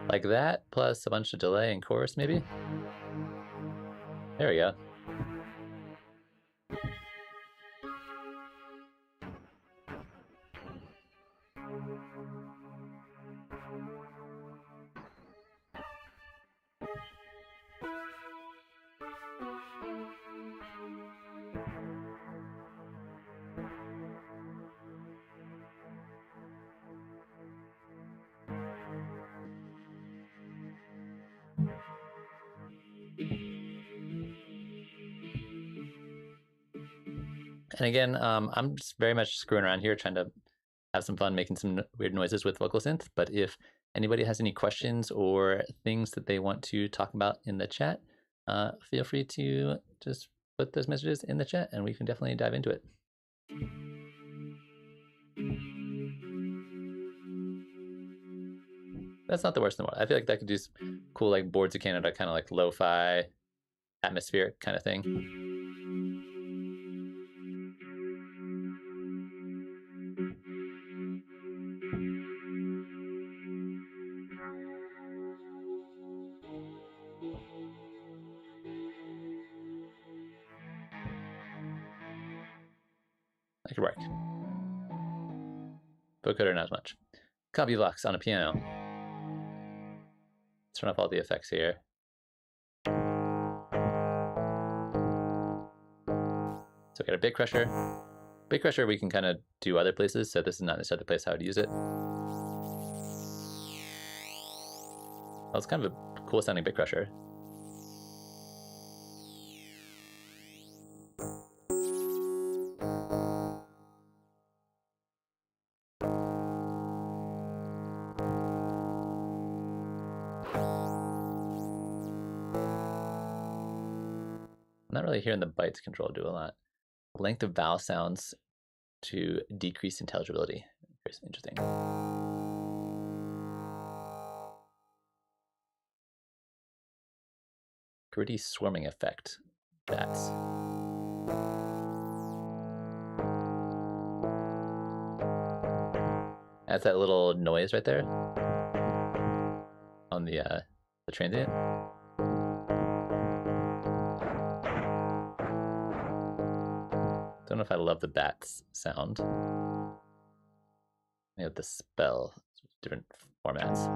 Like that, plus a bunch of delay and chorus, maybe? There we go. And again, I'm just very much screwing around here, trying to have some fun making some weird noises with vocal synth. But if anybody has any questions or things that they want to talk about in the chat, feel free to just put those messages in the chat and we can definitely dive into it. That's not the worst in the world. I feel like that could do some cool Boards of Canada kind of lo-fi atmospheric kind of thing. That could work. Vocoder, not as much. Copy Vox on a piano. Let's turn off all the effects here. So we got a bit crusher. Bit crusher we can kind of do other places, so this is not necessarily the place I would use it. Well, it's kind of a cool sounding bit crusher. I'm not really hearing the bytes control do a lot. Length of vowel sounds to decrease intelligibility. Interesting. Gritty swarming effect. That's that little noise right there on the transient. Don't know if I love the bats sound. I have the spell, different formats.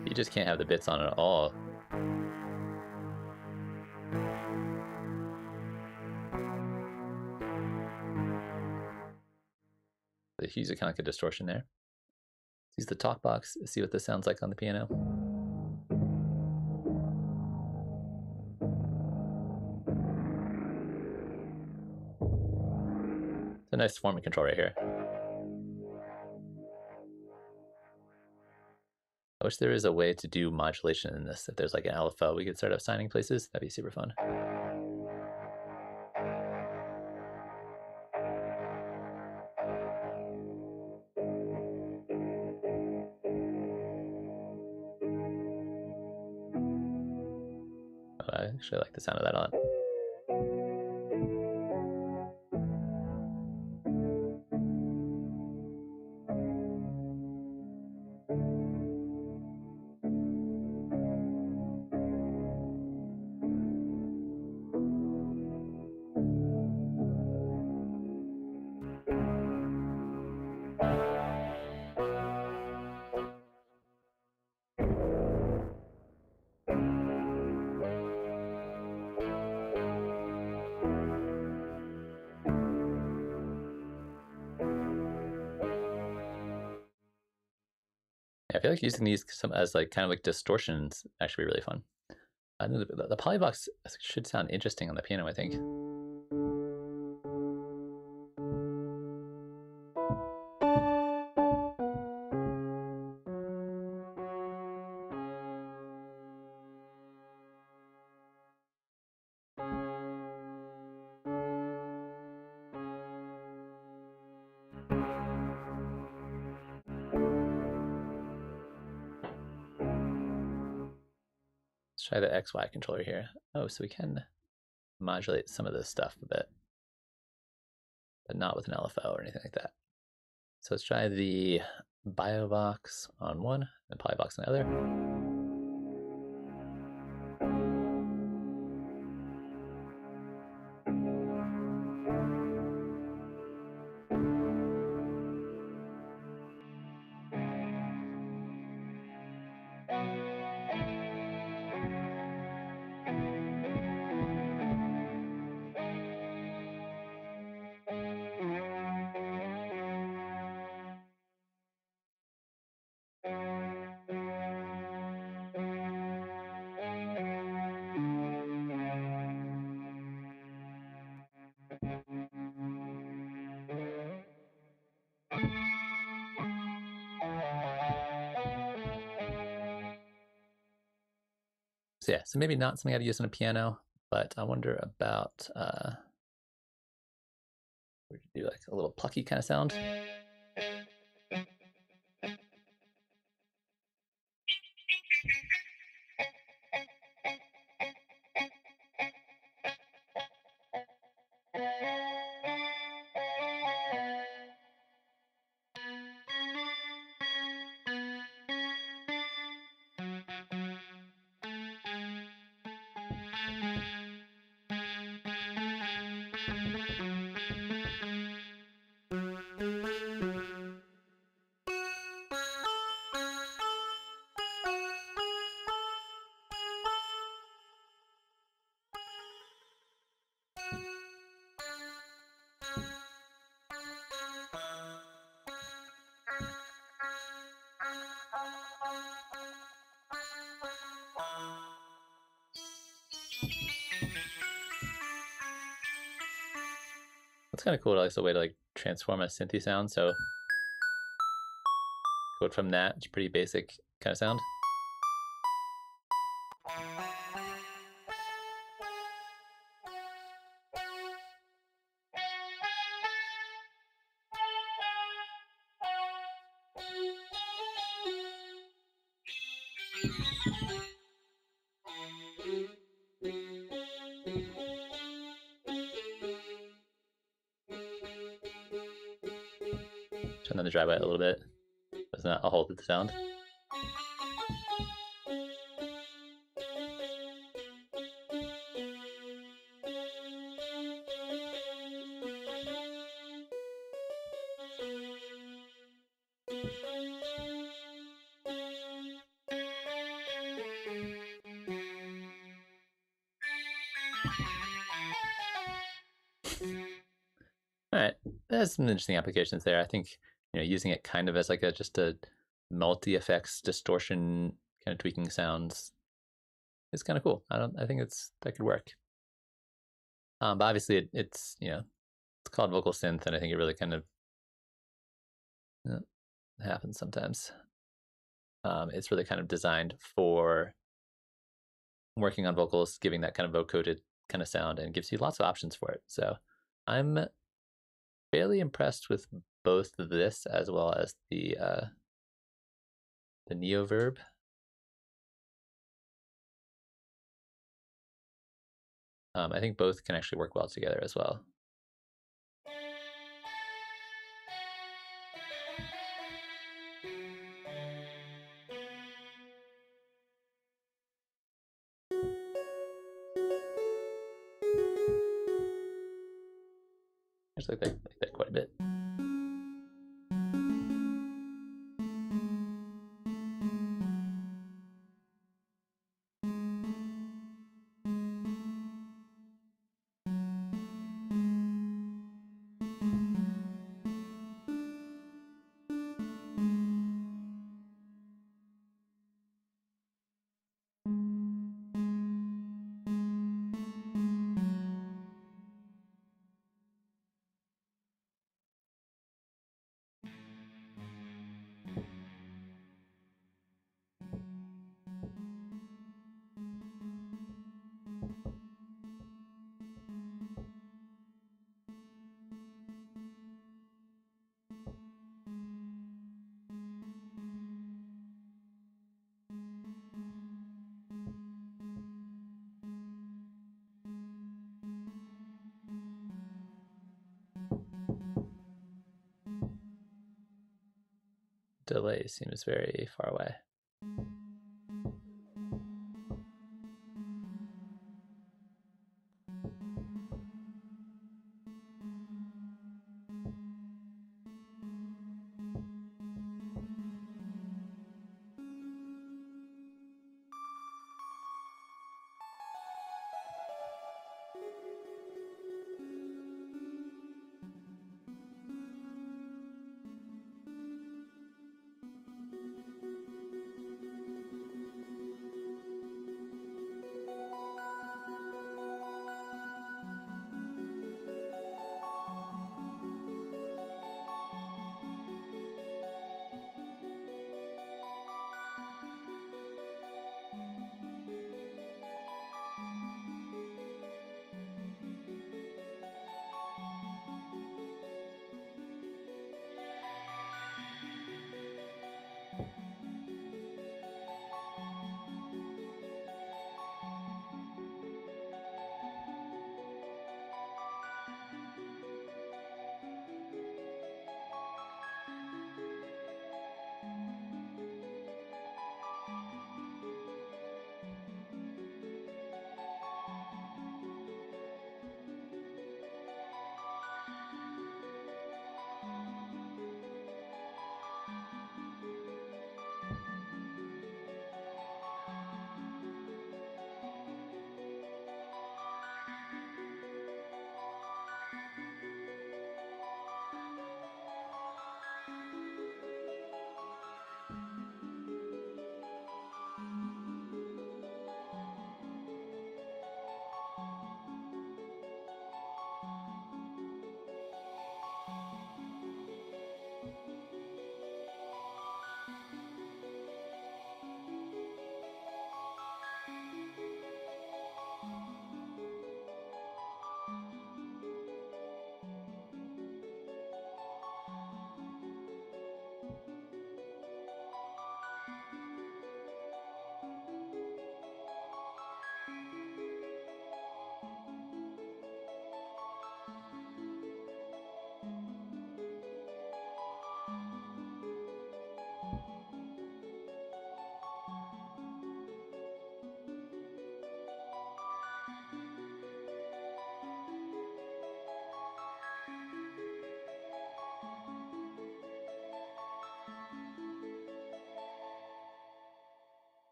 You just can't have the bits on at all. The hues are kind of like a distortion there. Let's use the talk box, see what this sounds like on the piano. It's a nice forming control right here. I wish there was a way to do modulation in this. If there's an alpha, we could start assigning places. That'd be super fun. Oh, I actually like the sound of that a lot. I feel like using these as like kind of like distortions actually be really fun. I know the polybox should sound interesting on the piano, I think. Let's try the XY controller here. Oh, so we can modulate some of this stuff a bit, but not with an LFO or anything like that. So let's try the Biobox on one and Polybox on the other. So yeah, so maybe not something I'd use on a piano, but I wonder about we could do like a little plucky kind of sound. It's kind of cool, like, a way to like transform a synthy sound. So go from that, it's pretty basic kind of sound. Turn on the dry wet a little bit. That's not a whole sound. All right, there's some interesting applications there. I think using it kind of as like just a multi effects distortion kind of tweaking sounds is kind of cool. I think that could work. But obviously it's it's called vocal synth, and I think it really kind of happens sometimes. It's really kind of designed for working on vocals, giving that kind of vocoded kind of sound, and gives you lots of options for it. So I'm fairly impressed with both this as well as the Neoverb. I think both can actually work well together as well. I just like that quite a bit. delay seems very far away.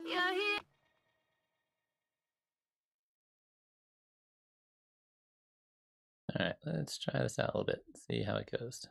You're here. All right, let's try this out a little bit, see how it goes.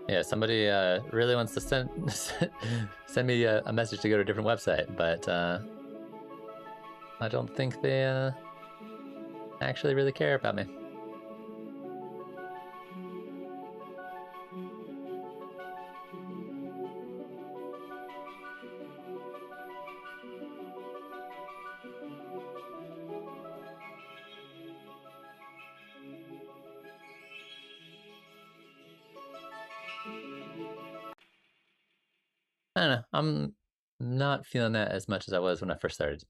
Yeah, somebody really wants to send me a message to go to a different website, but I don't think they actually really care about me. I don't know. I'm not feeling that as much as I was when I first started.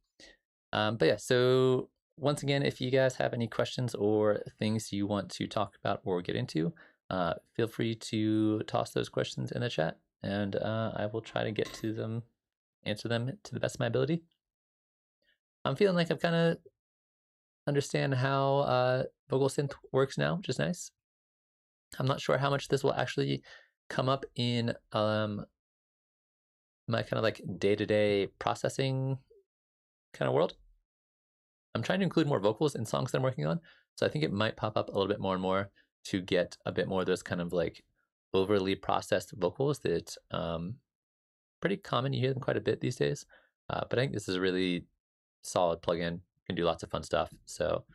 But yeah, so once again, if you guys have any questions or things you want to talk about or get into, feel free to toss those questions in the chat, and I will try to get to them, answer them to the best of my ability. I'm feeling like I've kind of understand how vocal synth works now, which is nice. I'm not sure how much this will actually come up in my kind of like day-to-day processing kind of world. I'm trying to include more vocals in songs that I'm working on, so I think it might pop up a little bit more and more to get a bit more of those kind of like overly processed vocals that pretty common. You hear them quite a bit these days, but I think this is a really solid plugin. Can do lots of fun stuff. So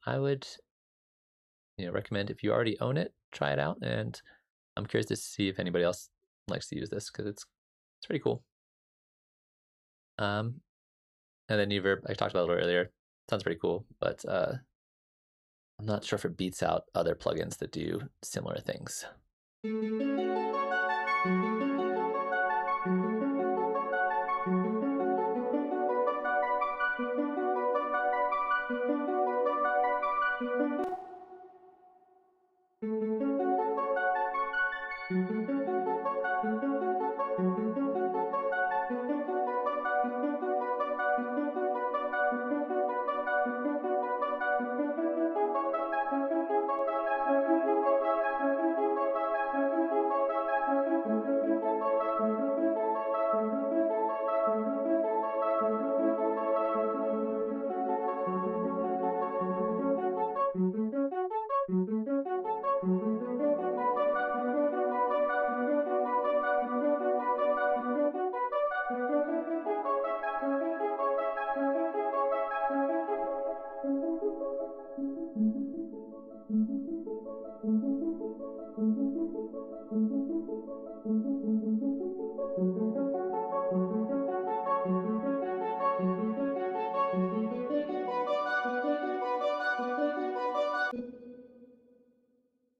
I would recommend, if you already own it, try it out, and I'm curious to see if anybody else likes to use this because it's pretty cool. And then Reverb, I talked about a little earlier. Sounds pretty cool, but I'm not sure if it beats out other plugins that do similar things.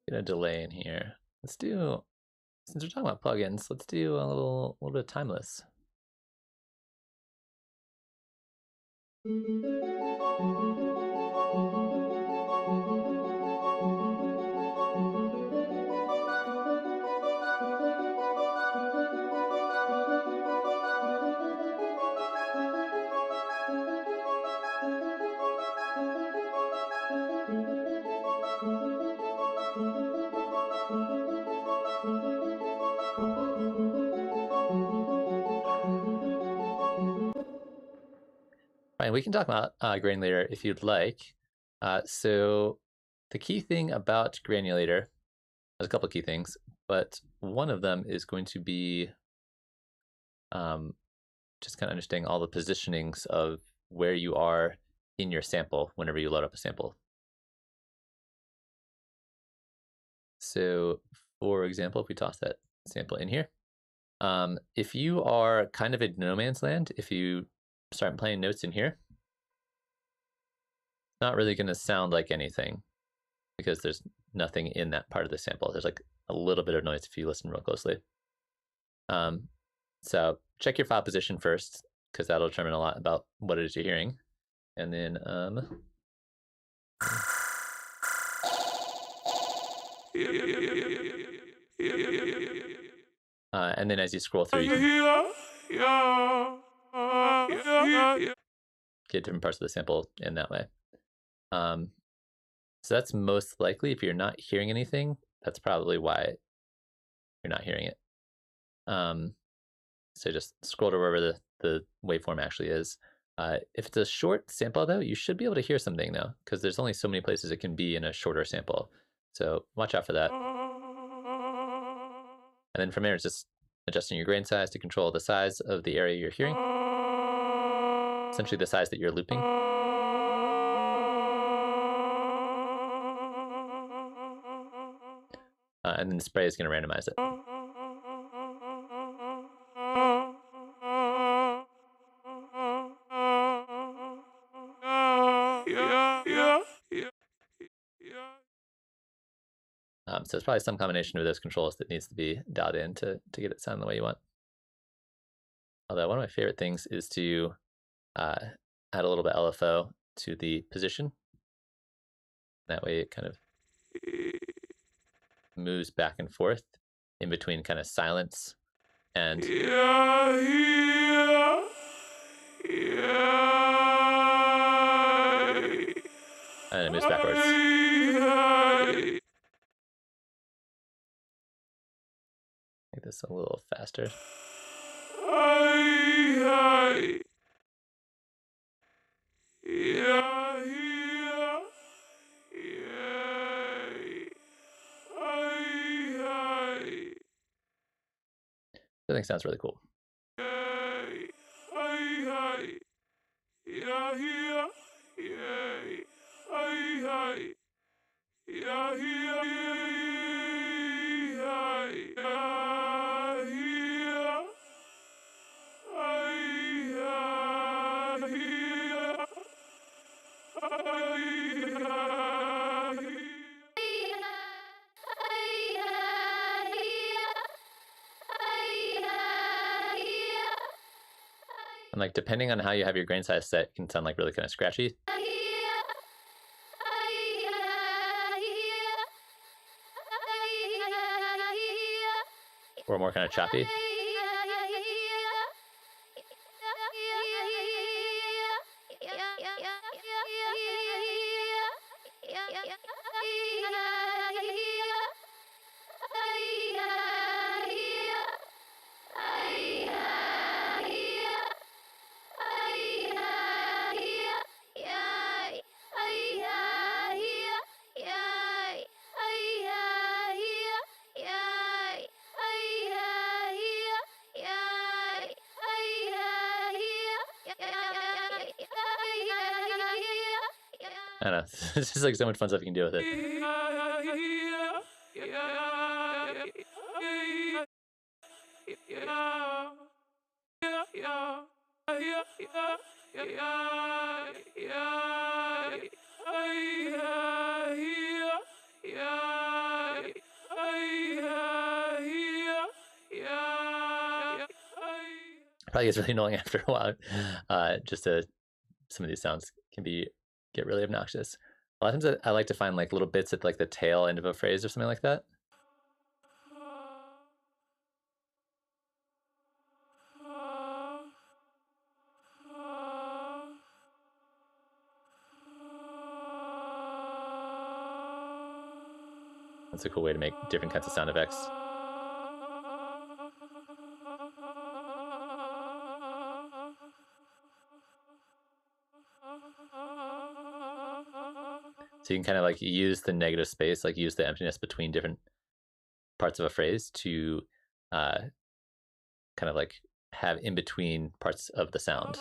Get a delay in here. Let's do, since we're talking about plugins, let's do a little bit of timeless. Fine, we can talk about granulator if you'd like. So the key thing about granulator, there's a couple of key things, but one of them is going to be just kind of understanding all the positionings of where you are in your sample whenever you load up a sample. So for example, if we toss that sample in here, If you are kind of in no man's land, if you start playing notes in here, it's not really going to sound like anything because there's nothing in that part of the sample. There's like a little bit of noise if you listen real closely. So check your file position first, because that'll determine a lot about what it is you're hearing. And then and then as you scroll through, you can get different parts of the sample in that way. So that's most likely, if you're not hearing anything, that's probably why you're not hearing it. So just scroll to wherever the waveform actually is. If it's a short sample, though, you should be able to hear something, though, because there's only so many places it can be in a shorter sample. So watch out for that. And then from there, it's just adjusting your grain size to control the size of the area you're hearing, essentially the size that you're looping. And then the spray is going to randomize it. So it's probably some combination of those controls that needs to be dialed in to get it sound the way you want. Although one of my favorite things is to add a little bit LFO to the position. That way it kind of moves back and forth in between kind of silence and and it moves backwards. Make this a little faster. I think it sounds really cool. And like depending on how you have your grain size set, it can sound like really kind of scratchy. Or more kind of choppy. I don't know. It's just like so much fun stuff you can do with it. Probably gets really annoying after a while. Some of these sounds can get really obnoxious. A lot of times I like to find like little bits at like the tail end of a phrase or something like that. That's a cool way to make different kinds of sound effects. So you can kind of like use the negative space, like use the emptiness between different parts of a phrase to kind of like have in between parts of the sound.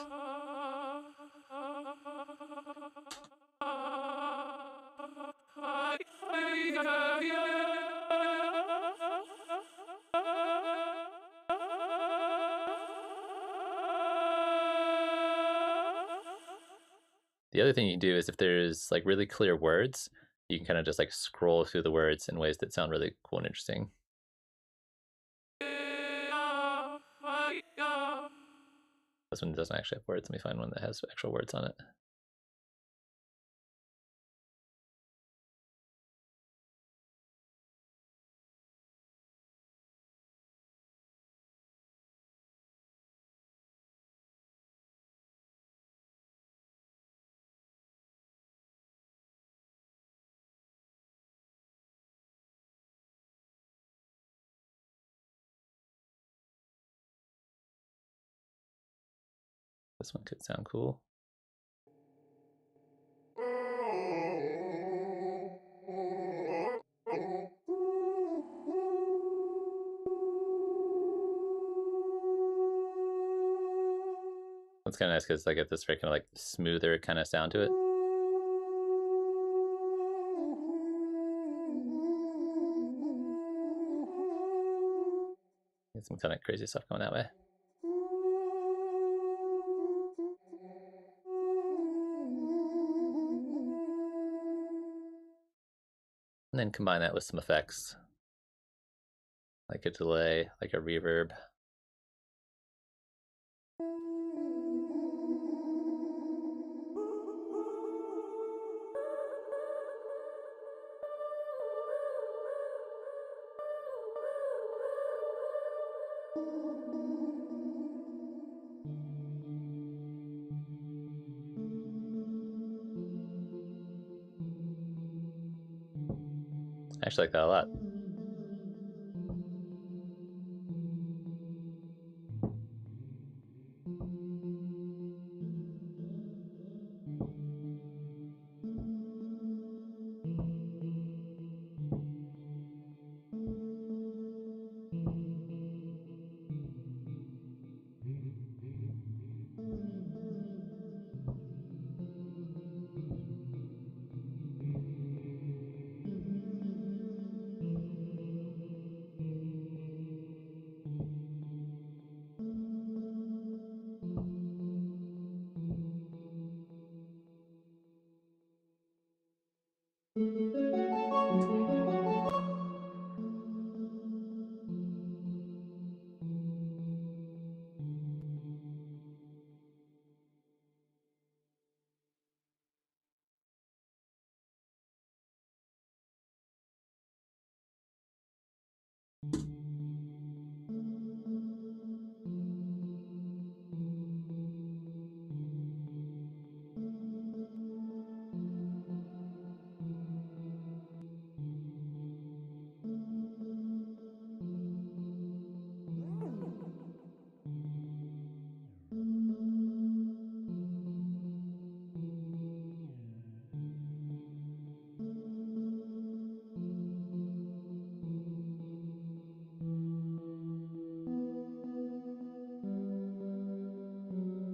The other thing you can do is if there's like really clear words, you can kind of just like scroll through the words in ways that sound really cool and interesting. This one doesn't actually have words. Let me find one that has actual words on it. This one could sound cool. It's kind of nice because I get this very kind of like smoother kind of sound to it. Get some kind of crazy stuff going that way. And then combine that with some effects, like a delay, like a reverb. I actually like that a lot.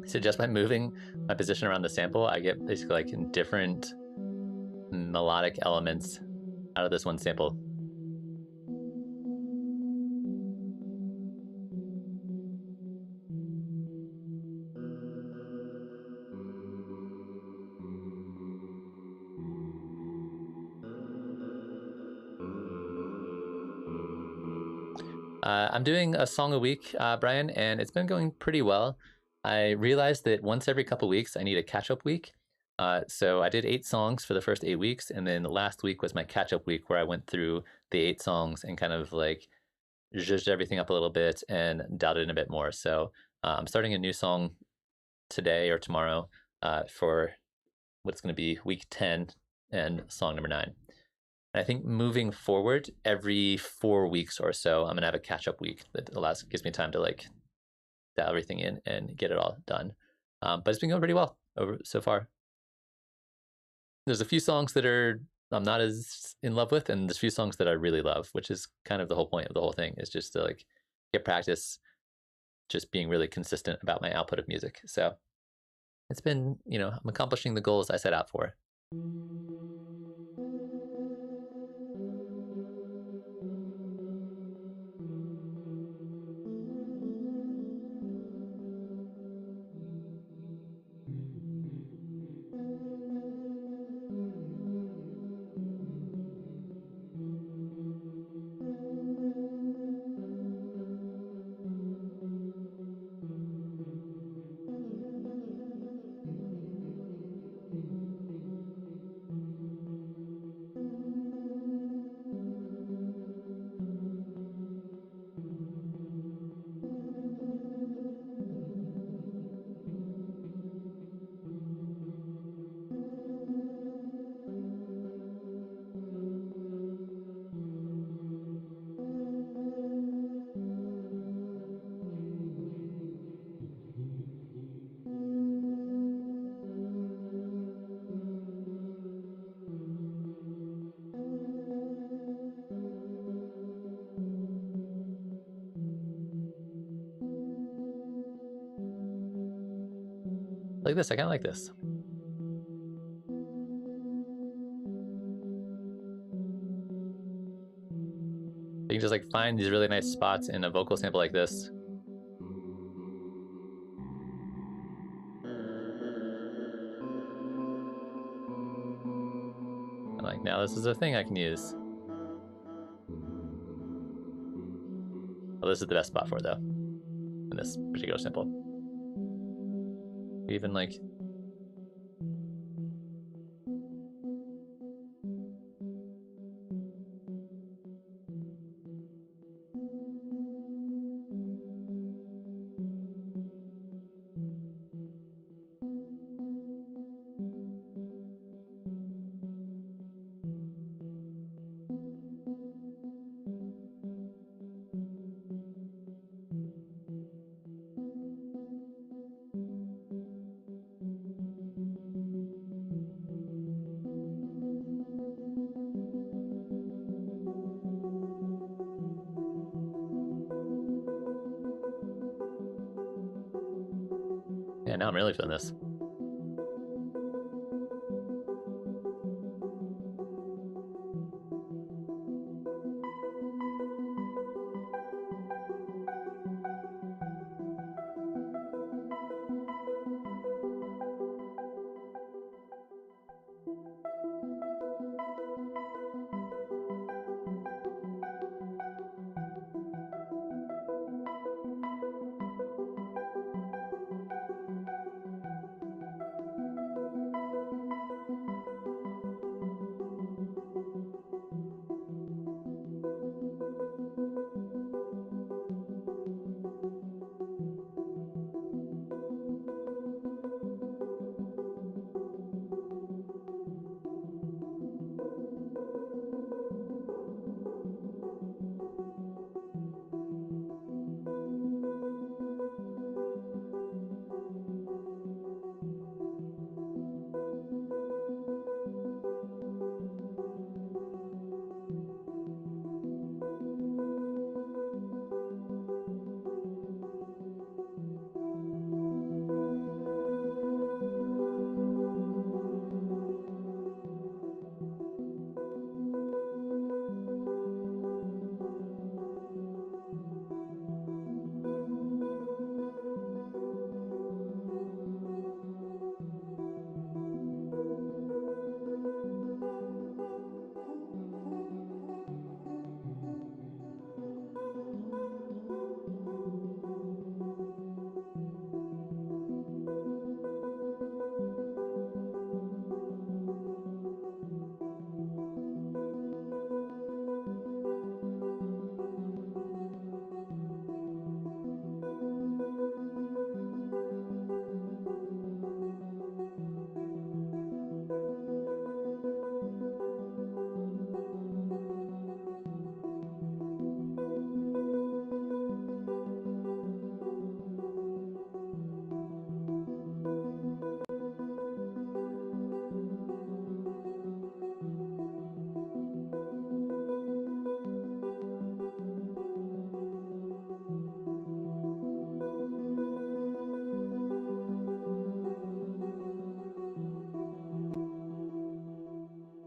So just by moving my position around the sample, I get basically like different melodic elements out of this one sample. I'm doing a song a week, Brian, and it's been going pretty well. I realized that once every couple weeks, I need a catch-up week. So I did 8 songs for the first 8 weeks, and then last week was my catch-up week where I went through the 8 songs and kind of like zhuzhed everything up a little bit and dialed it in a bit more. So I'm starting a new song today or tomorrow for what's going to be week 10 and song number 9. And I think moving forward, every 4 weeks or so, I'm gonna have a catch-up week that gives me time to like dial everything in and get it all done. But it's been going pretty well so far. There's a few songs that I'm not as in love with, and there's a few songs that I really love, which is kind of the whole point of the whole thing, is just to like get practice, just being really consistent about my output of music. So it's been, I'm accomplishing the goals I set out for. like this. I kind of like this. You can just like find these really nice spots in a vocal sample like this. And like, now this is a thing I can use. Well, this is the best spot for it though, in this particular sample. Even like, yeah, now I'm really feeling this.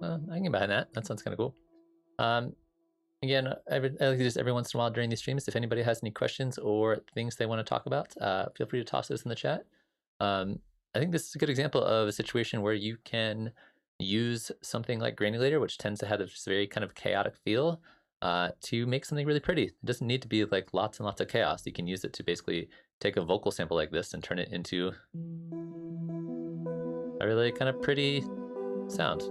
I can get behind that. That sounds kind of cool. Again, I like to just every once in a while during these streams, if anybody has any questions or things they want to talk about, feel free to toss those in the chat. I think this is a good example of a situation where you can use something like Granulator, which tends to have this very kind of chaotic feel, to make something really pretty. It doesn't need to be like lots and lots of chaos. You can use it to basically take a vocal sample like this and turn it into a really kind of pretty sound.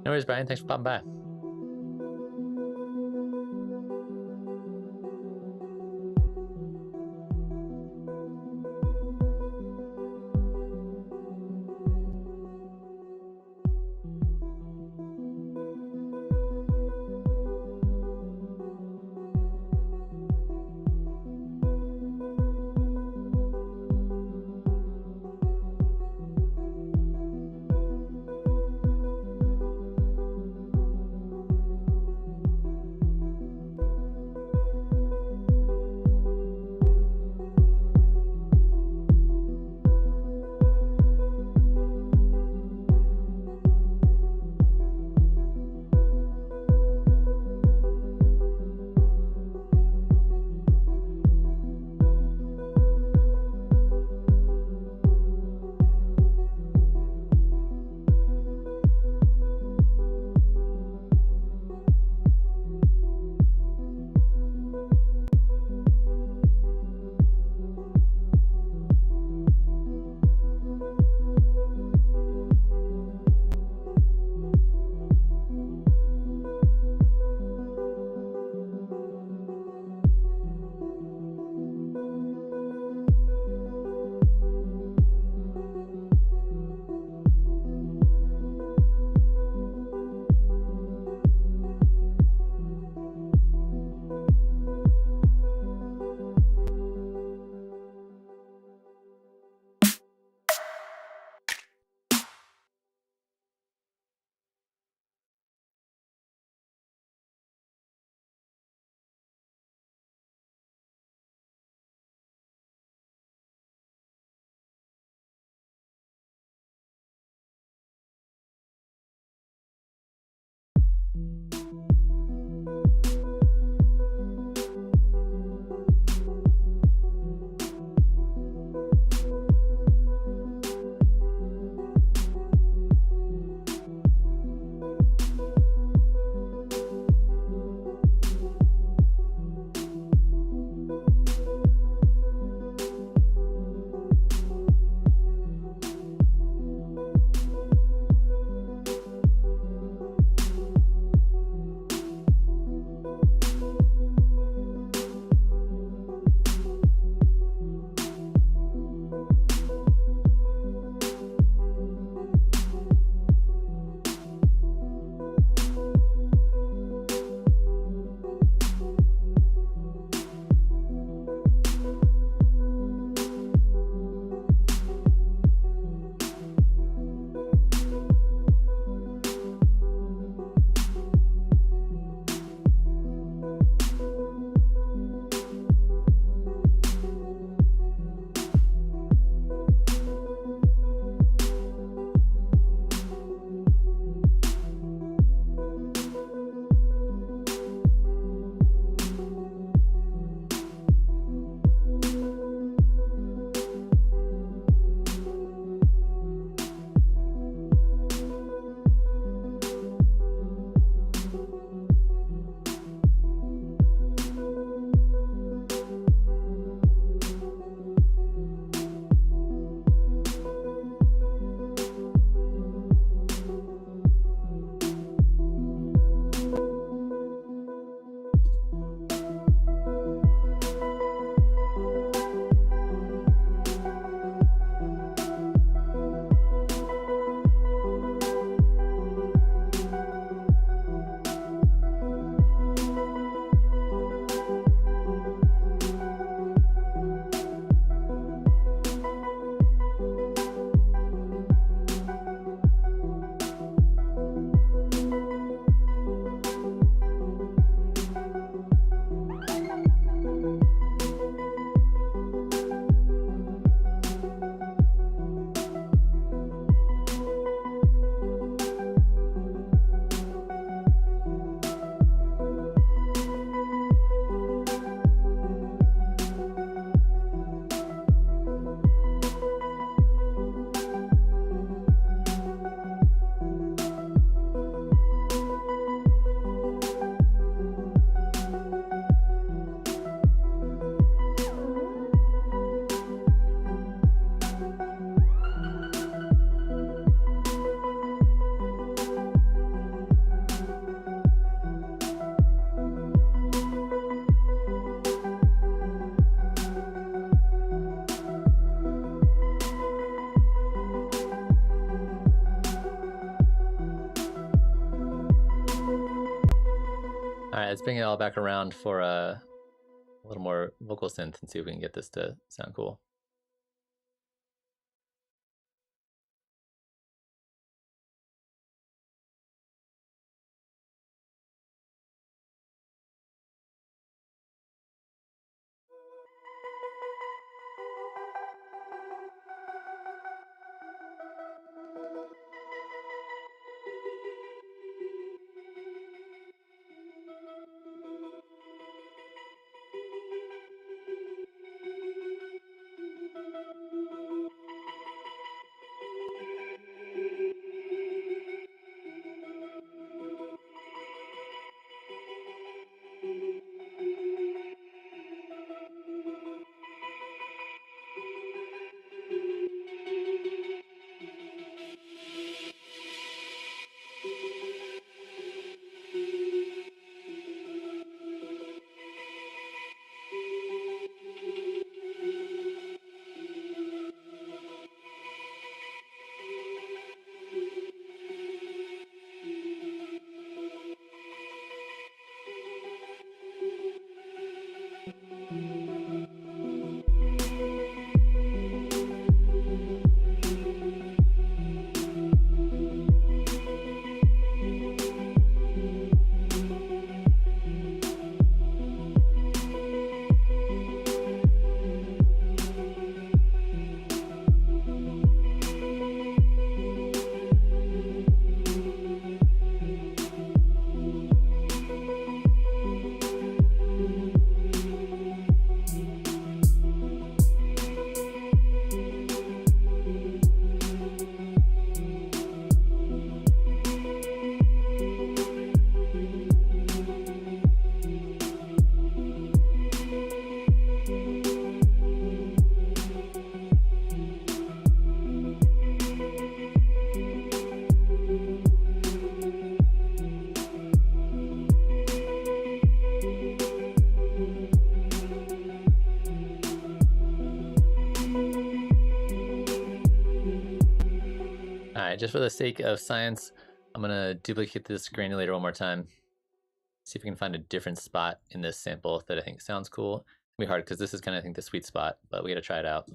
No worries, Brian. Thanks for popping by. All right, let's bring it all back around for a little more vocal synth and see if we can get this to sound cool. All right, just for the sake of science, I'm gonna duplicate this granulator one more time. See if we can find a different spot in this sample that I think sounds cool. It's gonna be hard because this is kind of, I think, the sweet spot, but we gotta try it out.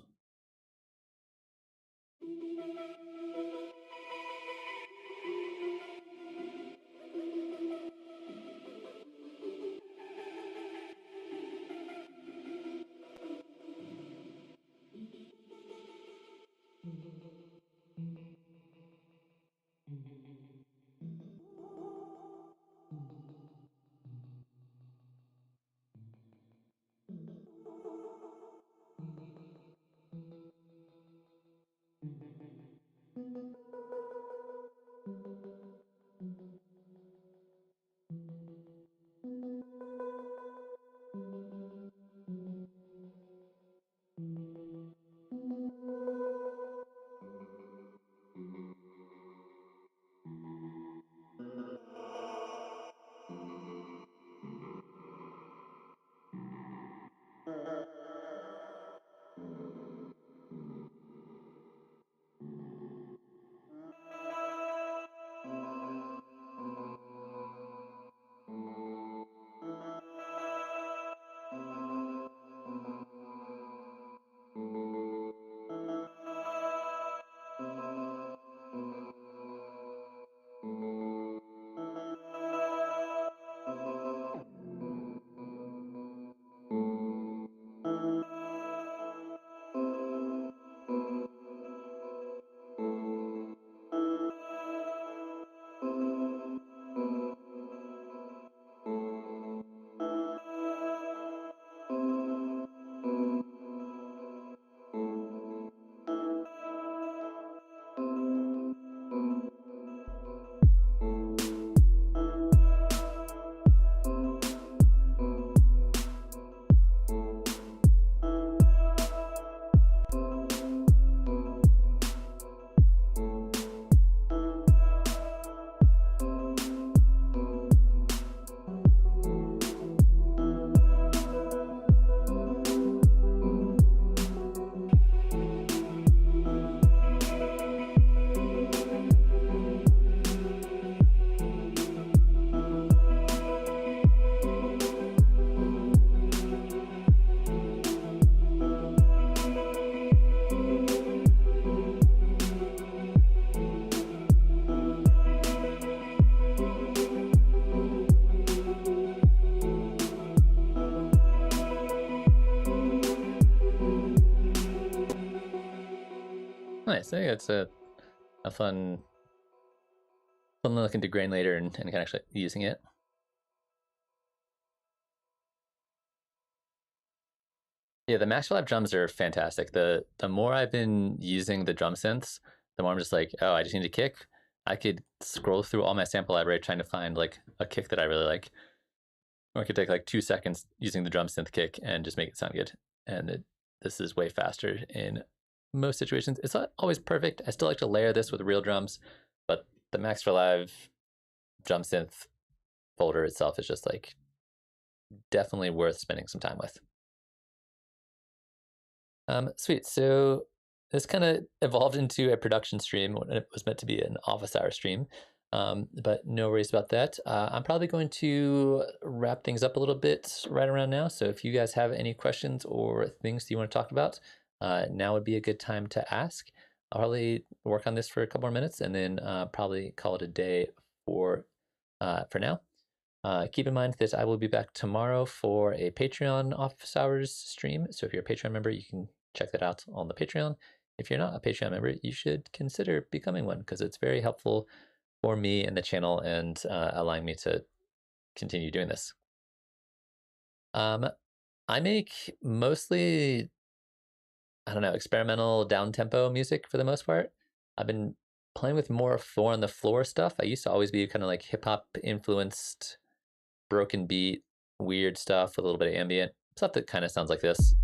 Nice. I think it's a fun look into granulator and kind of actually using it. Yeah, the Max Lab drums are fantastic. The more I've been using the drum synths, the more I'm just like, oh, I just need a kick. I could scroll through all my sample library trying to find like a kick that I really like. Or I could take like 2 seconds using the drum synth kick and just make it sound good. And this is way faster in most situations. It's not always perfect. I still like to layer this with real drums, but the Max for Live drum synth folder itself is just like definitely worth spending some time with. Sweet. So this kind of evolved into a production stream when it was meant to be an office hour stream. But no worries about that. I'm probably going to wrap things up a little bit right around now. So if you guys have any questions or things that you want to talk about, now would be a good time to ask. I'll probably work on this for a couple more minutes and then probably call it a day for now. Keep in mind that I will be back tomorrow for a Patreon office hours stream. So if you're a Patreon member, you can check that out on the Patreon. If you're not a Patreon member, you should consider becoming one because it's very helpful for me and the channel and allowing me to continue doing this. I make mostly, I don't know, experimental down-tempo music for the most part. I've been playing with more 4 on the floor stuff. I used to always be kind of like hip-hop influenced, broken beat, weird stuff with a little bit of ambient, stuff that kind of sounds like this.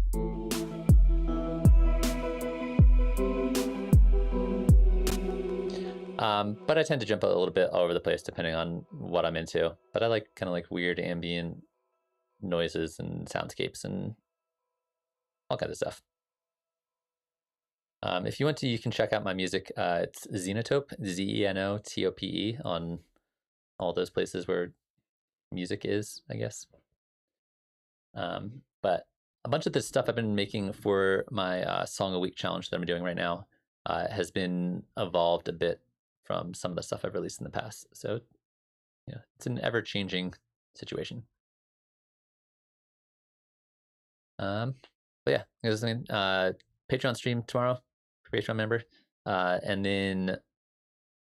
But I tend to jump a little bit all over the place depending on what I'm into. But I like kind of like weird ambient noises and soundscapes and all kinds of stuff. If you want to, you can check out my music. It's Zenotope, Zenotope, on all those places where music is, I guess. But a bunch of the stuff I've been making for my Song a Week challenge that I'm doing right now has been evolved a bit from some of the stuff I've released in the past. So, yeah, it's an ever-changing situation. But yeah, there's a Patreon stream tomorrow for Patreon member, and then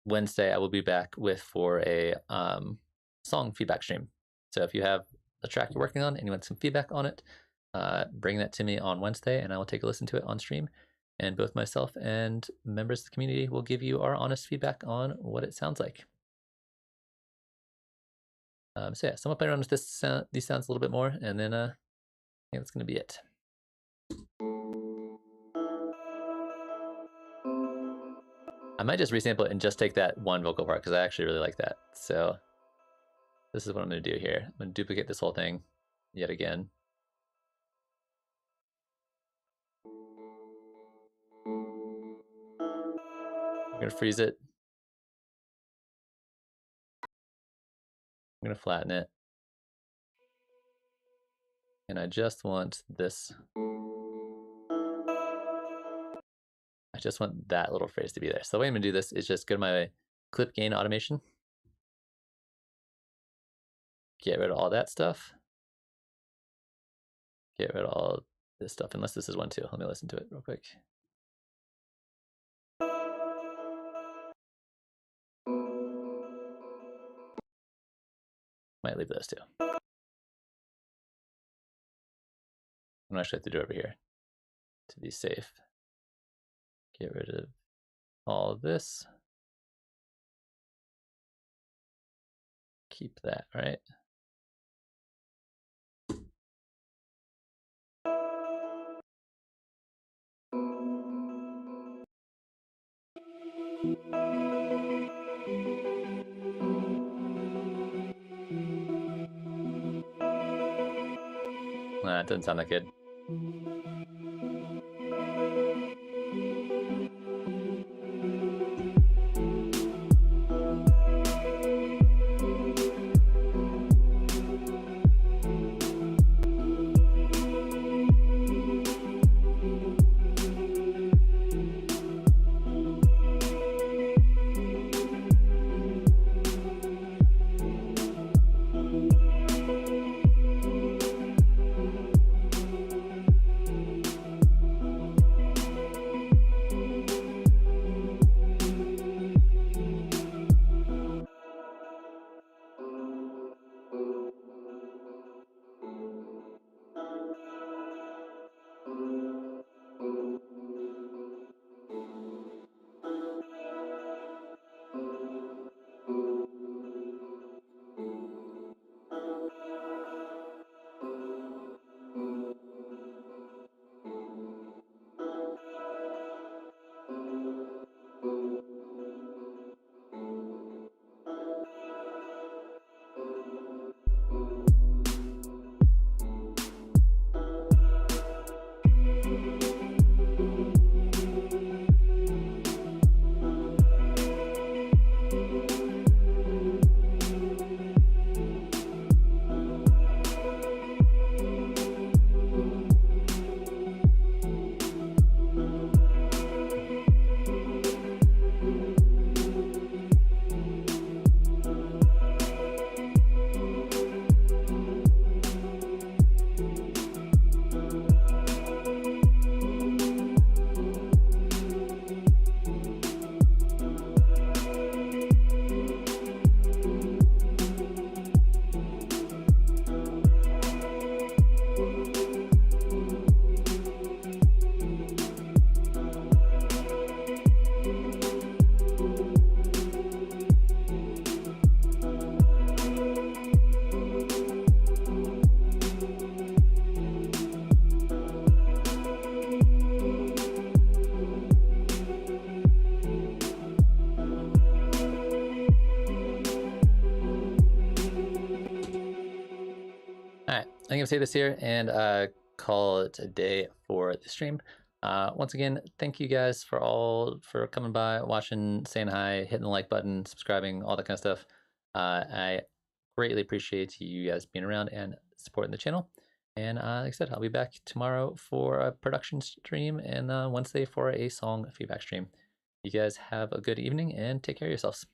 Wednesday I will be back for a song feedback stream. So if you have a track you're working on and you want some feedback on it, bring that to me on Wednesday, and I will take a listen to it on stream. And both myself and members of the community will give you our honest feedback on what it sounds like. So yeah, so I'm gonna play around with these sounds a little bit more, and then I think that's gonna be it. I might just resample it and just take that one vocal part because I actually really like that. So this is what I'm gonna do here. I'm gonna duplicate this whole thing yet again. I'm gonna freeze it. I'm gonna flatten it. And I just want this. I just want that little phrase to be there. So the way I'm gonna do this is just go to my clip gain automation. Get rid of all that stuff. Get rid of all this stuff, unless this is one too. Let me listen to it real quick. Might leave those two. I'm actually have to do it over here to be safe. Get rid of all of this. Keep that, right? Nah, it doesn't sound that good. I'm gonna save this here and call it a day for the stream. Once again, thank you guys for coming by, watching, saying hi, hitting the like button, subscribing, all that kind of stuff. I greatly appreciate you guys being around and supporting the channel. And like I said, I'll be back tomorrow for a production stream and Wednesday for a song feedback stream. You guys have a good evening and take care of yourselves.